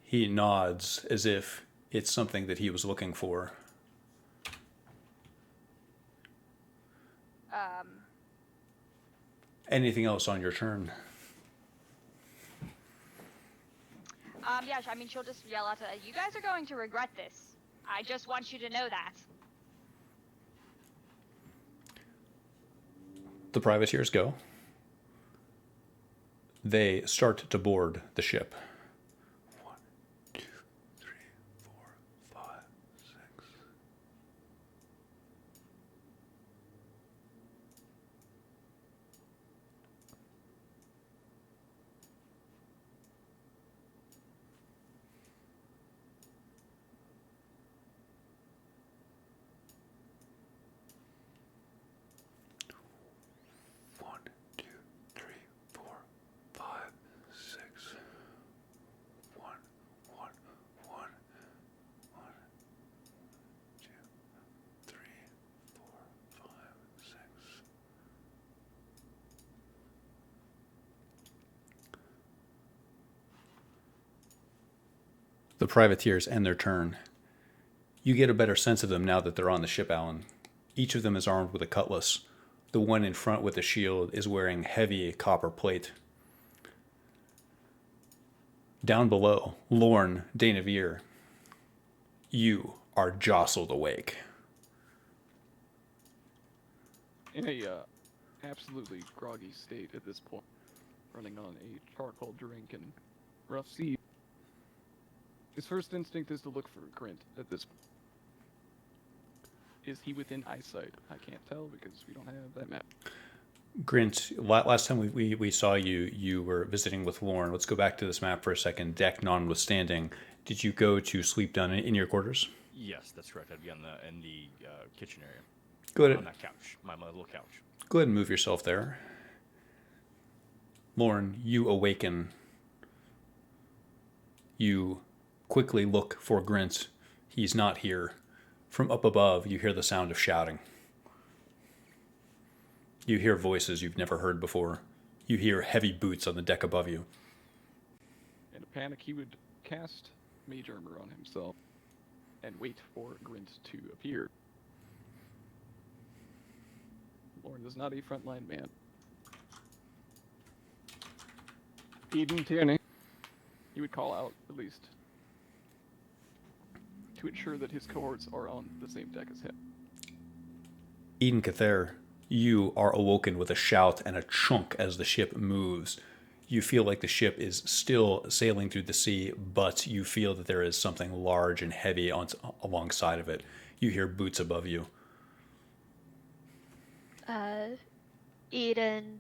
He nods as if it's something that he was looking for. Anything else on your turn? Yeah, I mean, she'll just yell out, you guys are going to regret this. I just want you to know that. The privateers go. They start to board the ship. 1, 2, 3, 4, 5, 6. One, two, three, four, five, six. One, one, one, one, two, three, four, five, six. The privateers end their turn. You get a better sense of them now that they're on the ship, Alan. Each of them is armed with a cutlass. The one in front with the shield is wearing heavy copper plate. Down below, Lorne Danevier, you are jostled awake. in a absolutely groggy state at this point, running on a charcoal drink and rough sea. His first instinct is to look for Grint at this point. Is he within eyesight? I can't tell because we don't have that map. Grint, last time we saw you, you were visiting with Lauren. Let's go back to this map for a second. Deck notwithstanding, did you go to sleep down in your quarters? Yes, that's correct. I'd be in the kitchen area. Go ahead. On that couch, my little couch. Go ahead and move yourself there. Lauren, you awaken. You quickly look for Grint. He's not here. From up above, you hear the sound of shouting. You hear voices you've never heard before. You hear heavy boots on the deck above you. In a panic, he would cast Mage Armor on himself and wait for Grint to appear. Lauren is not a frontline man. Eden Tierney, he would call out, at least, to ensure that his cohorts are on the same deck as him. Eden Cather, you are awoken with a shout and a chunk as the ship moves. You feel like the ship is still sailing through the sea, but you feel that there is something large and heavy alongside of it. You hear boots above you. Eden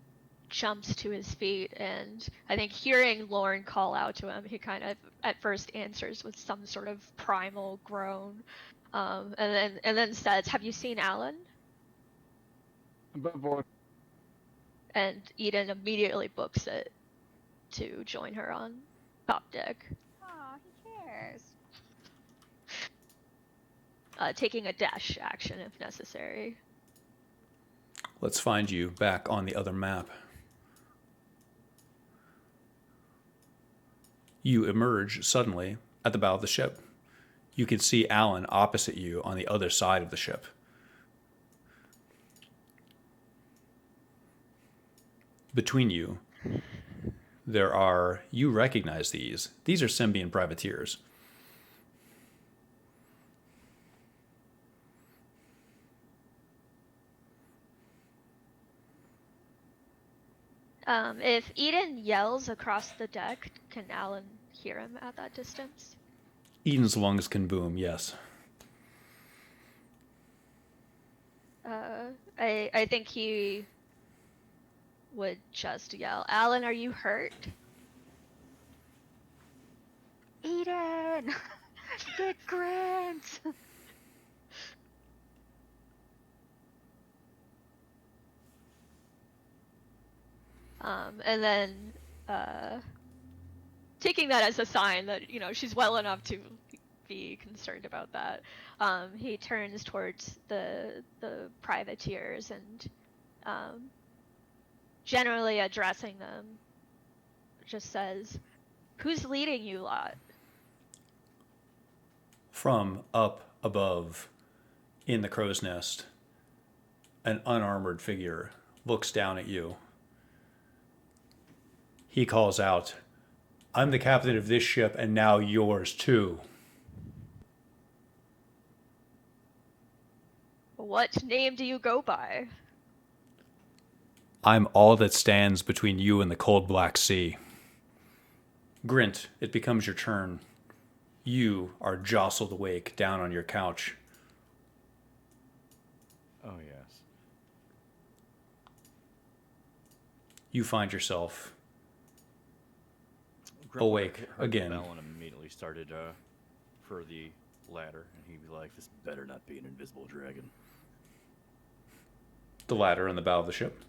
jumps to his feet, and I think hearing Lauren call out to him, he kind of at first answers with some sort of primal groan, and then says, "Have you seen Alan?" Above board. And Eden immediately books it to join her on top deck, Aw, he cares. taking a dash action if necessary. Let's find you back on the other map. You emerge suddenly at the bow of the ship. You can see Alan opposite you on the other side of the ship. Between you, you recognize these. These are Symbian privateers. If Eden yells across the deck, can Alan hear him at that distance? Eden's lungs can boom, yes. I think he would just yell, "Alan, are you hurt?" Eden! Get Grant! And then, taking that as a sign that, she's well enough to be concerned about that, he turns towards the privateers and, generally addressing them, just says, "Who's leading you lot?" From up above in the crow's nest, an unarmored figure looks down at you. He calls out, "I'm the captain of this ship and now yours too." "What name do you go by?" "I'm all that stands between you and the cold black sea." Grint, it becomes your turn. You are jostled awake down on your couch. Oh, yes. You find yourself Grant awake heard the again. bell and immediately started for the ladder, and he'd be like, "This better not be an invisible dragon." The ladder in the bow of the ship.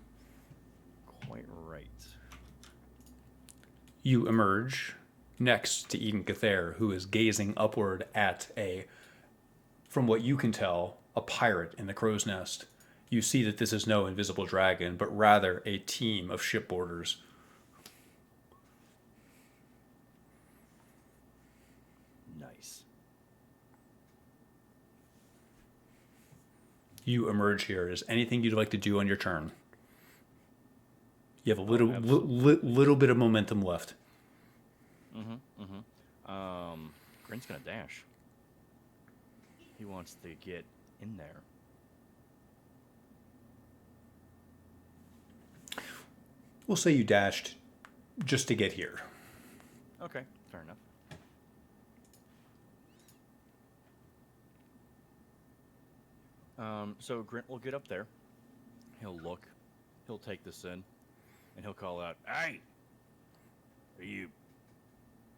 Quite right. You emerge next to Eden Cather, who is gazing upward at from what you can tell, a pirate in the crow's nest. You see that this is no invisible dragon, but rather a team of shipboarders. Nice. You emerge here. Is anything you'd like to do on your turn? You have a little bit of momentum left. Grint's gonna dash. He wants to get in there. We'll say you dashed just to get here. Okay, fair enough. So Grint will get up there. He'll look. He'll take this in, and he'll call out, "Hey, are you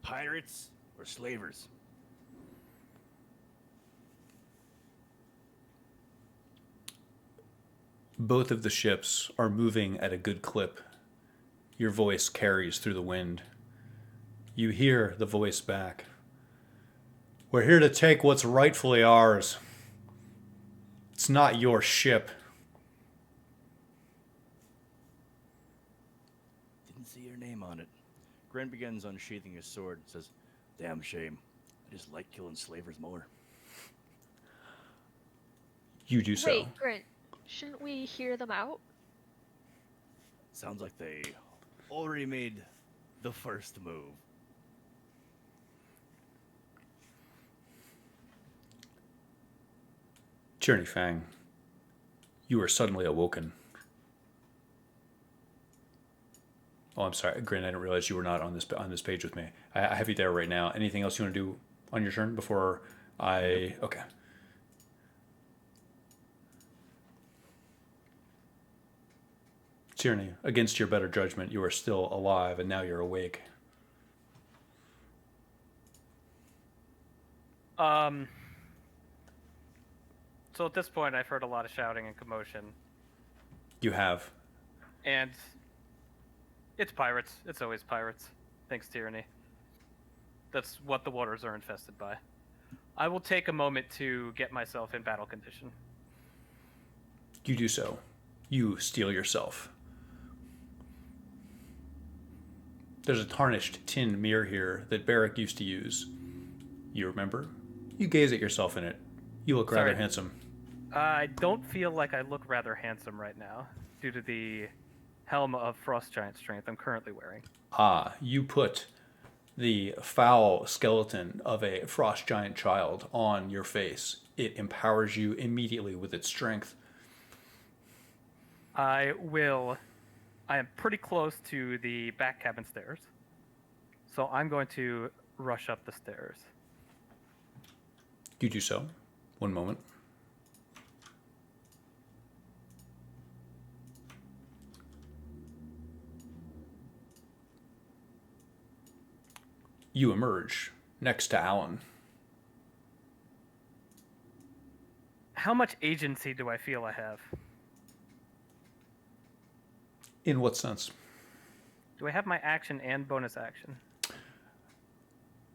pirates or slavers?" Both of the ships are moving at a good clip. Your voice carries through the wind. You hear the voice back. We're here to take what's rightfully ours. It's not your ship. Didn't see your name on it. Grint begins unsheathing his sword and says, "Damn shame. I just like killing slavers more." You do so. Wait, Grint, shouldn't we hear them out? Sounds like they already made the first move. Tyranny Fang, you are suddenly awoken. Oh, I'm sorry, Grin. I didn't realize you were not on this page with me. I have you there right now. Anything else you want to do on your turn before I? Okay. Tyranny, against your better judgment, you are still alive, and now you're awake. So at this point, I've heard a lot of shouting and commotion, You have. and it's pirates. It's always pirates. Thanks, Tyranny. That's what the waters are infested by. I will take a moment to get myself in battle condition. You do so. You steel yourself. There's a tarnished tin mirror here that Barrack used to use. You remember? You gaze at yourself in it. You look rather Sorry. handsome. I don't feel like I look rather handsome right now, due to the helm of Frost Giant Strength I'm currently wearing. Ah, you put the foul skeleton of a frost giant child on your face. It empowers you immediately with its strength. I am pretty close to the back cabin stairs, so I'm going to rush up the stairs. You do so. One moment. You emerge next to Alan. How much agency do I feel I have? In what sense? Do I have my action and bonus action?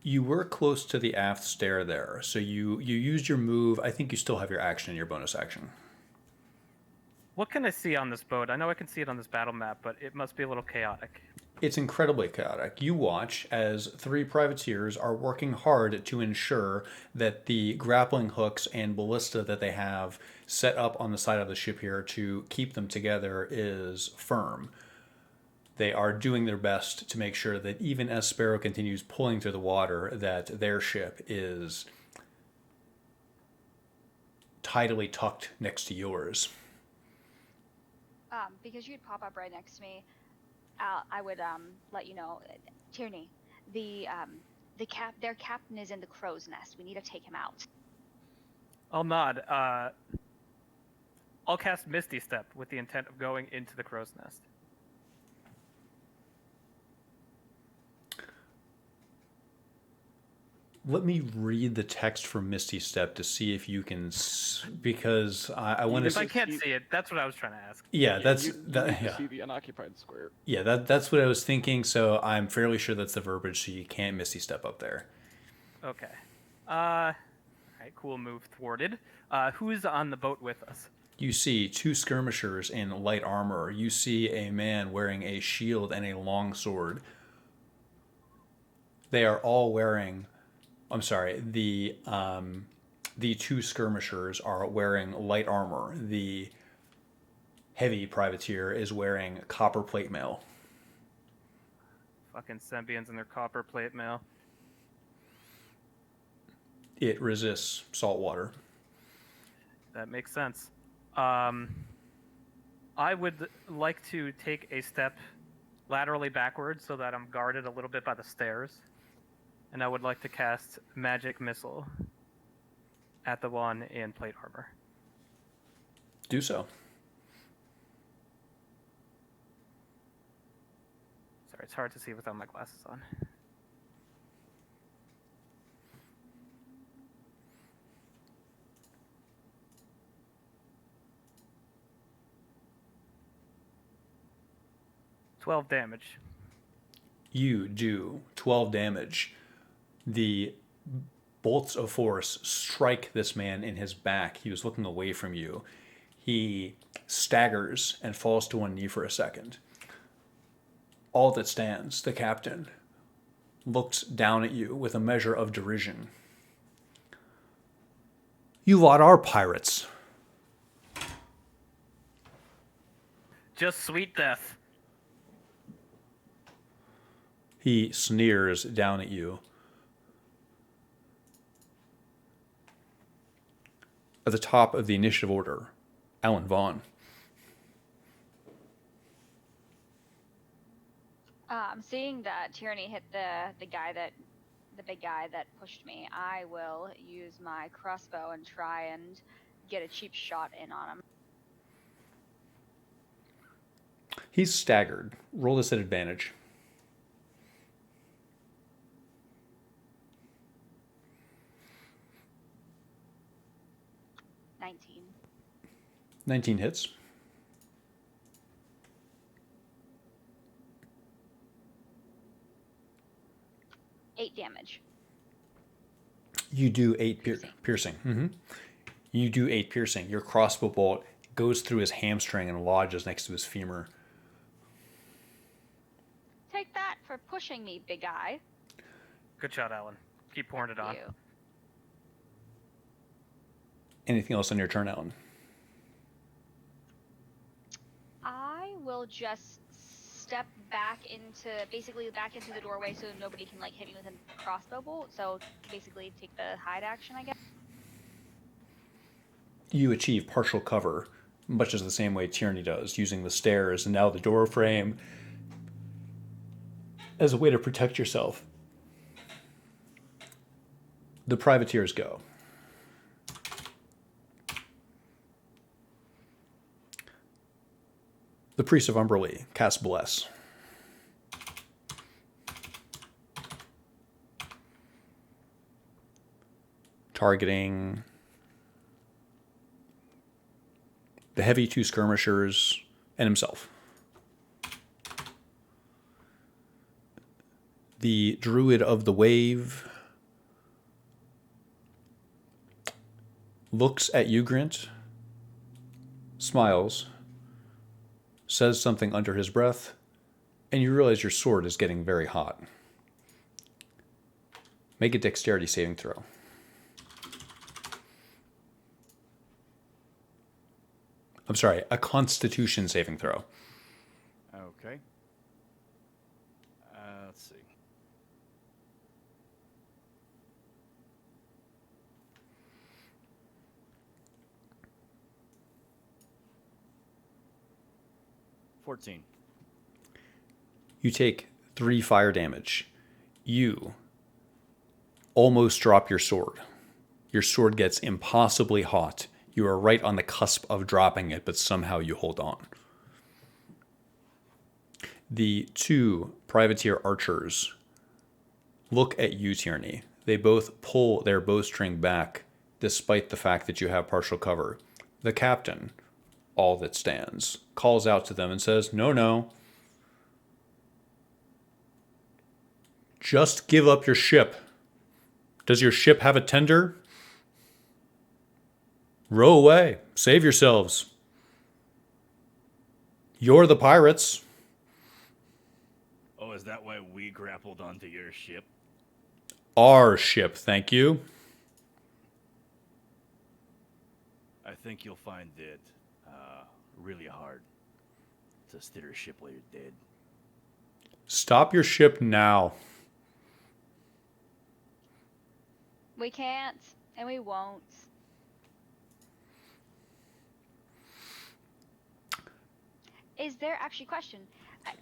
You were close to the aft stair there, so you used your move. I think you still have your action and your bonus action. What can I see on this boat? I know I can see it on this battle map, but it must be a little chaotic. It's incredibly chaotic. You watch as 3 privateers are working hard to ensure that the grappling hooks and ballista that they have set up on the side of the ship here to keep them together is firm. They are doing their best to make sure that even as Sparrow continues pulling through the water, that their ship is tidally tucked next to yours. Because you'd pop up right next to me, I would let you know, Tierney, their captain is in the crow's nest. We need to take him out. I'll nod. I'll cast Misty Step with the intent of going into the crow's nest. Let me read the text from Misty Step to see if you can, because I want If to. I can't see it, that's what I was trying to ask. Yeah, that's you that. need to Yeah, see the unoccupied square. yeah, that's what I was thinking. So I'm fairly sure that's the verbiage. So you can't Misty Step up there. Okay. Alright, cool move thwarted. Who's on the boat with us? You see 2 skirmishers in light armor. You see a man wearing a shield and a long sword. They are all wearing. I'm sorry. The 2 skirmishers are wearing light armor. The heavy privateer is wearing copper plate mail. Fucking Sembians in their copper plate mail. It resists salt water. That makes sense. I would like to take a step laterally backwards so that I'm guarded a little bit by the stairs. And I would like to cast Magic Missile at the one in plate armor. Do so. Sorry, it's hard to see without my glasses on. $12 damage. You do 12 damage. The bolts of force strike this man in his back. He was looking away from you. He staggers and falls to one knee for a second. All that stands, the captain, looks down at you with a measure of derision. You lot are pirates. Just sweet death. He sneers down at you. At the top of the initiative order, Alan Vaughn. Seeing that Tyranny hit the big guy that pushed me, I will use my crossbow and try and get a cheap shot in on him. He's staggered. Roll this at advantage. $19. 19 hits. $8 damage. You do 8 piercing. Mm-hmm. You do 8 piercing. Your crossbow bolt goes through his hamstring and lodges next to his femur. Take that for pushing me, big guy. Good shot, Alan. Keep pouring it on. You. Anything else on your turn, Alan? I will just step back into the doorway so nobody can hit me with a crossbow bolt. So basically take the hide action, I guess. You achieve partial cover, much as the same way Tyranny does, using the stairs and now the door frame as a way to protect yourself. The privateers go. The Priest of Umberlee casts Bless. Targeting the heavy 2 skirmishers and himself. The Druid of the Wave looks at you, Grint, smiles, says something under his breath, and you realize your sword is getting very hot. Make a dexterity saving throw. I'm sorry, a constitution saving throw. Okay. Let's see. $14. You take 3 fire damage. You almost drop your sword. Your sword gets impossibly hot. You are right on the cusp of dropping it, but somehow you hold on. The 2 privateer archers look at you, Tyranny. They both pull their bowstring back, despite the fact that you have partial cover. The captain, all that stands, calls out to them and says, No. Just give up your ship. Does your ship have a tender? Row away. Save yourselves. You're the pirates. Oh, is that why we grappled onto your ship? Our ship, thank you. I think you'll find it really hard to steer a ship while you're dead. Stop your ship now. We can't, and we won't. is there actually question?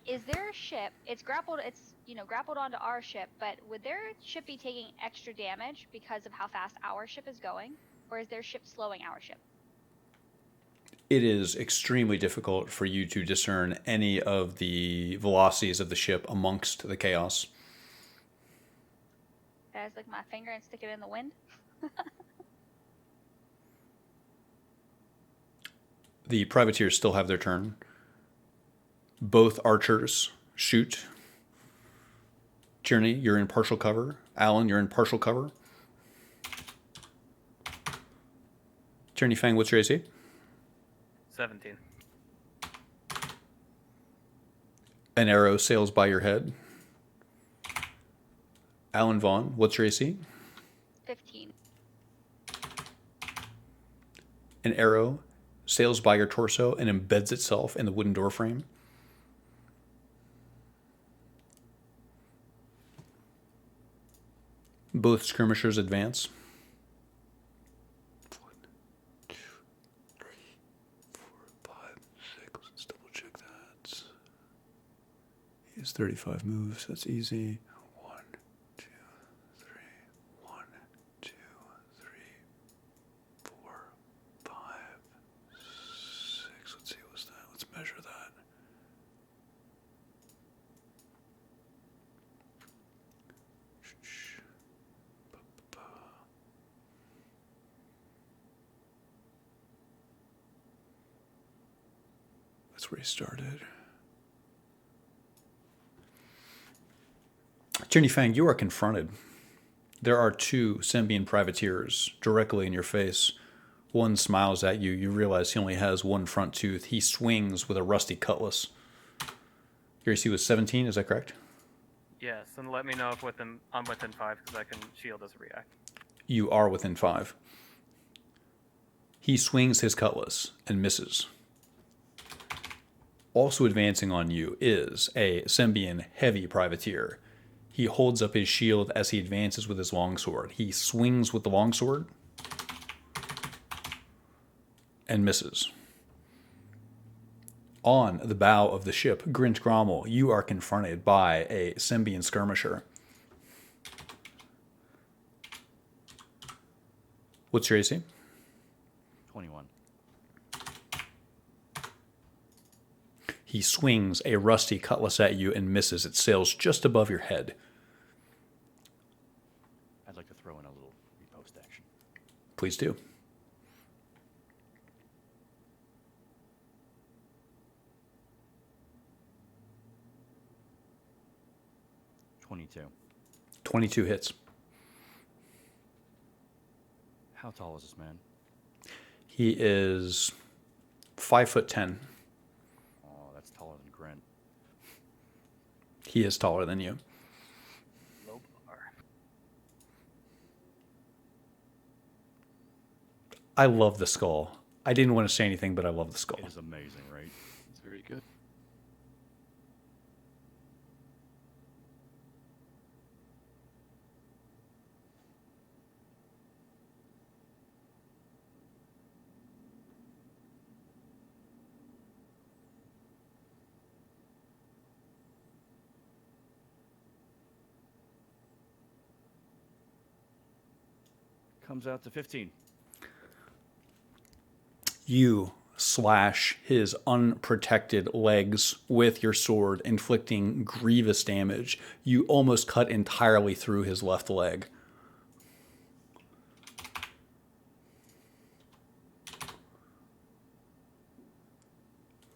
Is there a ship? It's grappled. It's grappled onto our ship. But would their ship be taking extra damage because of how fast our ship is going, or is their ship slowing our ship? It is extremely difficult for you to discern any of the velocities of the ship amongst the chaos. I just lick my finger and stick it in the wind. The privateers still have their turn. Both archers shoot. Tierney, you're in partial cover. Alan, you're in partial cover. Tierney Fang, what's your AC? 17. An arrow sails by your head. Alan Vaughn, what's your AC? 15. An arrow sails by your torso and embeds itself in the wooden door frame. Both skirmishers advance. 1, 2, 3, 4, 5, 6. Let's double check that. He has 35 moves. That's easy. 1, 2, 3. 1, 2, 3, 4, 5, 6. Let's see, what's that? Let's measure that. That's where he started. Tierney Fang, you are confronted. There are two Symbian privateers directly in your face. One smiles at you. You realize he only has one front tooth. He swings with a rusty cutlass. Your AC was 17, is that correct? Yes, and let me know if I'm within 5 because I can shield as a react. You are within 5. He swings his cutlass and misses. Also advancing on you is a Symbian heavy privateer. He holds up his shield as he advances with his longsword. He swings with the longsword and misses. On the bow of the ship, Grint Grommel, you are confronted by a Symbian skirmisher. What's your AC? 21. He swings a rusty cutlass at you and misses. It sails just above your head. I'd like to throw in a little repost action. Please do. $22. 22 hits. How tall is this man? He is 5'10". Oh, that's taller than Grant. He is taller than you. Low bar. I love the skull. I didn't want to say anything, but I love the skull. It is amazing, right? It's very good. Comes out to 15. You slash his unprotected legs with your sword, inflicting grievous damage. You almost cut entirely through his left leg.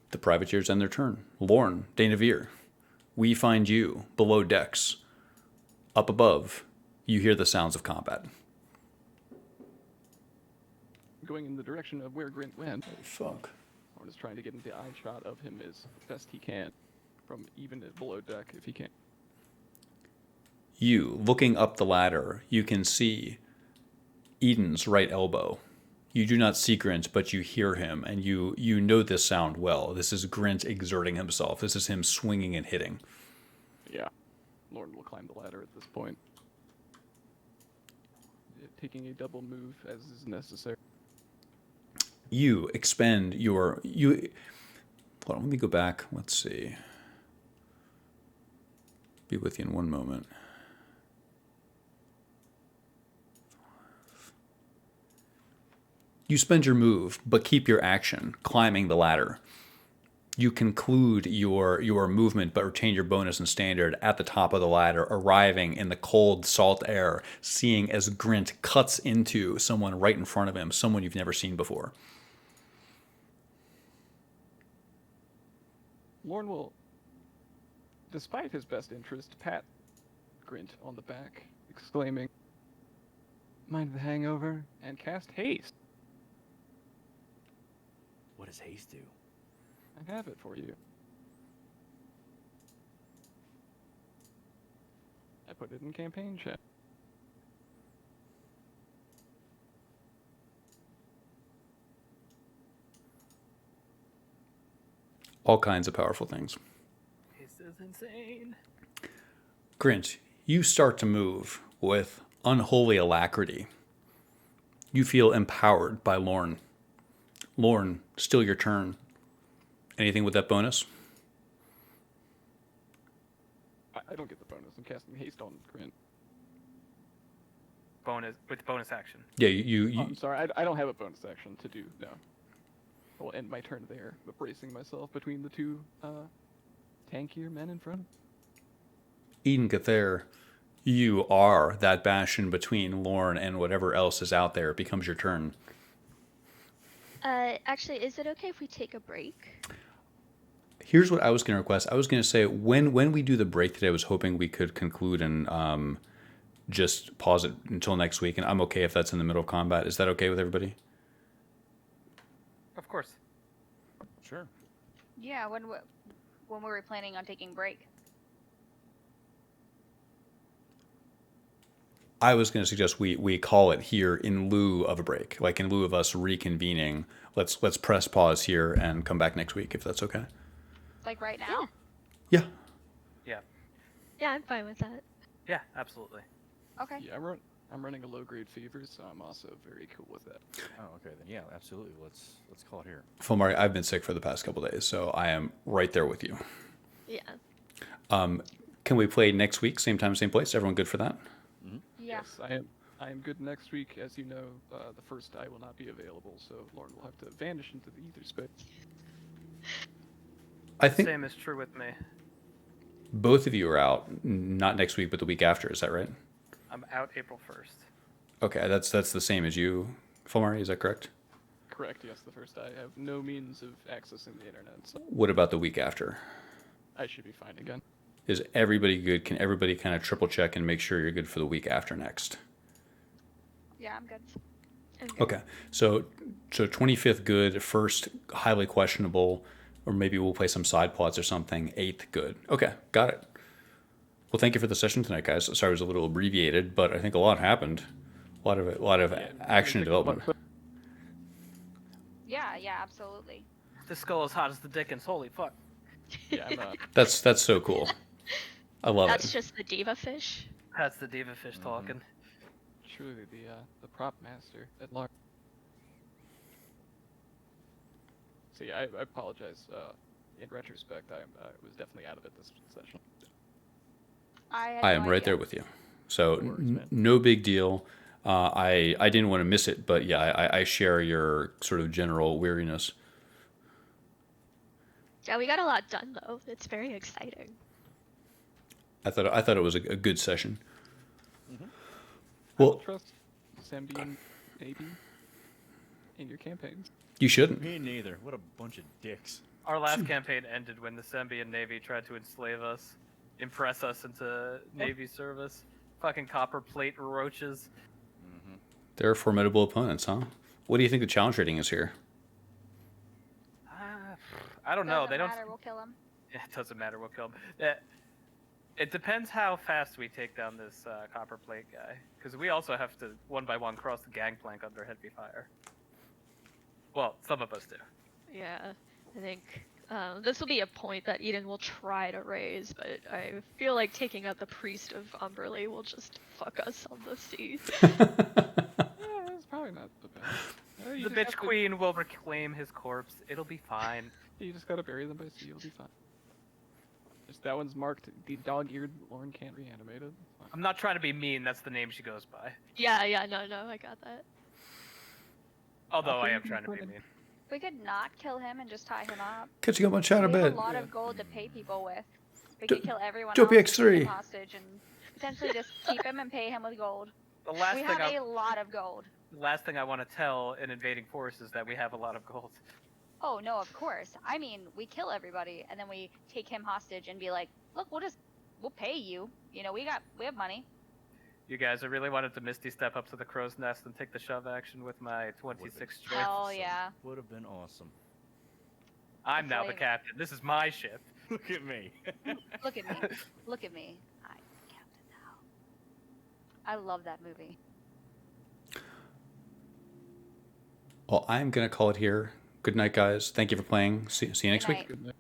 The privateers end their turn. Lorne, Dainavir, we find you below decks. Up above, you hear the sounds of combat. Going in the direction of where Grint went. Fuck. Horn is trying to get into eye shot of him as best he can, from even below deck if he can. You, looking up the ladder, you can see Eden's right elbow. You do not see Grint, but you hear him, and you know this sound well. This is Grint exerting himself. This is him swinging and hitting. Yeah. Lorne will climb the ladder at this point. Taking a double move as is necessary. You expend your... Hold on, let me go back. Let's see. Be with you in one moment. You spend your move, but keep your action, climbing the ladder. You conclude your movement, but retain your bonus and standard at the top of the ladder, arriving in the cold, salt air, seeing as Grint cuts into someone right in front of him, someone you've never seen before. Lorne will, despite his best interest, pat Grint on the back, exclaiming, "Mind the hangover?" and cast haste. What does haste do? I have it for you. I put it in campaign chat. All kinds of powerful things. This is insane. Grint, you start to move with unholy alacrity. You feel empowered by Lorne. Lorne, still your turn. Anything with that bonus? I don't get the bonus. I'm casting haste on Grint. Bonus action. Yeah, Oh, I'm sorry, I don't have a bonus action to do, no. I will end my turn there, but bracing myself between the two tankier men in front. Eden Cather, you are that bastion between Lorne and whatever else is out there. It becomes your turn. Actually, is it okay if we take a break? Here's what I was going to request. I was going to say, when we do the break today, I was hoping we could conclude and just pause it until next week. And I'm okay if that's in the middle of combat. Is that okay with everybody? Of course. Sure. Yeah, when were we planning on taking break? I was going to suggest we call it here in lieu of a break, like in lieu of us reconvening. Let's press pause here and come back next week if that's okay. Like right now? Yeah. Yeah. Yeah, I'm fine with that. Yeah, absolutely. Okay. Yeah, I'm running a low-grade fever, so I'm also very cool with that. Oh, okay then. Yeah, absolutely. Let's call it here. Fulmari, I've been sick for the past couple days, so I am right there with you. Yeah. Can we play next week, same time, same place? Everyone good for that? Yeah. Yes, I am good next week. As you know, the first I will not be available, so Lauren will have to vanish into the ether space. I think Same is true with me. both of you are out, not next week, but the week after. Is that right? I'm out April 1st. Okay, that's the same as you, Fulmari. Is that correct? Correct, yes, the first I have no means of accessing the internet, so What about the week after? I should be fine again. Is everybody good? Can everybody kind of triple check and make sure you're good for the week after next? Yeah, I'm good. Okay, so 25th good, first highly questionable, or maybe we'll play some side plots or something. 8th good. Okay, got it. Well, thank you for the session tonight, guys. Sorry it was a little abbreviated, but I think a lot happened. A lot of action and development. Yeah, absolutely. This skull is hot as the Dickens. Holy fuck. Yeah, I'm That's so cool. I love That's it. just the diva fish. That's the diva fish talking. truly the prop master at large. So yeah, I apologize. In retrospect, I was definitely out of it this session. I am right there with you. So worries, man. no big deal. I didn't want to miss it, but yeah, I share your sort of general weariness. Yeah, we got a lot done though. It's very exciting. I thought it was a good session. I Well, will trust Sembian maybe in your campaigns. you shouldn't. Me neither. What a bunch of dicks. Our last campaign ended when the Sembian Navy tried to enslave us, impress us into Navy service. Fucking copper plate roaches. They're formidable opponents, huh? What do you think the challenge rating is here? I don't know. Doesn't They don't. matter, we'll kill him. It doesn't matter. We'll kill him. It depends how fast we take down this copper plate guy, because we also have to one by one cross the gangplank under heavy fire. Well, some of us do. Yeah, I think this will be a point that Eden will try to raise, but I feel like taking out the priest of Umberley will just fuck us on the seas. Yeah, it's probably not the best. You The just bitch have to- queen will reclaim his corpse. It'll be fine. You just gotta bury them by sea. You'll be fine. Just that one's marked. The dog-eared Lauren can't reanimate it. It's fine. I'm not trying to be mean. That's the name she goes by. Yeah, no, I got that. Although I you am can trying to be put it- mean. We could not kill him and just tie him up. Catching up on chat a We have a bit. lot Yeah. of gold to pay people with. We Do- could kill everyone Dopey else and X3. keep him hostage and potentially just keep him and pay him with gold. The last We thing have a lot of gold. I want to tell an invading force is that we have a lot of gold. Oh no, of course. I mean, we kill everybody and then we take him hostage and be like, look, we'll pay you. You know, we have money. You guys, I really wanted to Misty step up to the crow's nest and take the shove action with my 26 choice. Hell yeah. Would have been awesome. I'm now the flame. captain. This is my ship. Look at me. Look at me. Look at me. I'm captain now. I love that movie. Well, I'm going to call it here. Good night, guys. Thank you for playing. See you next Good week. night. Good night.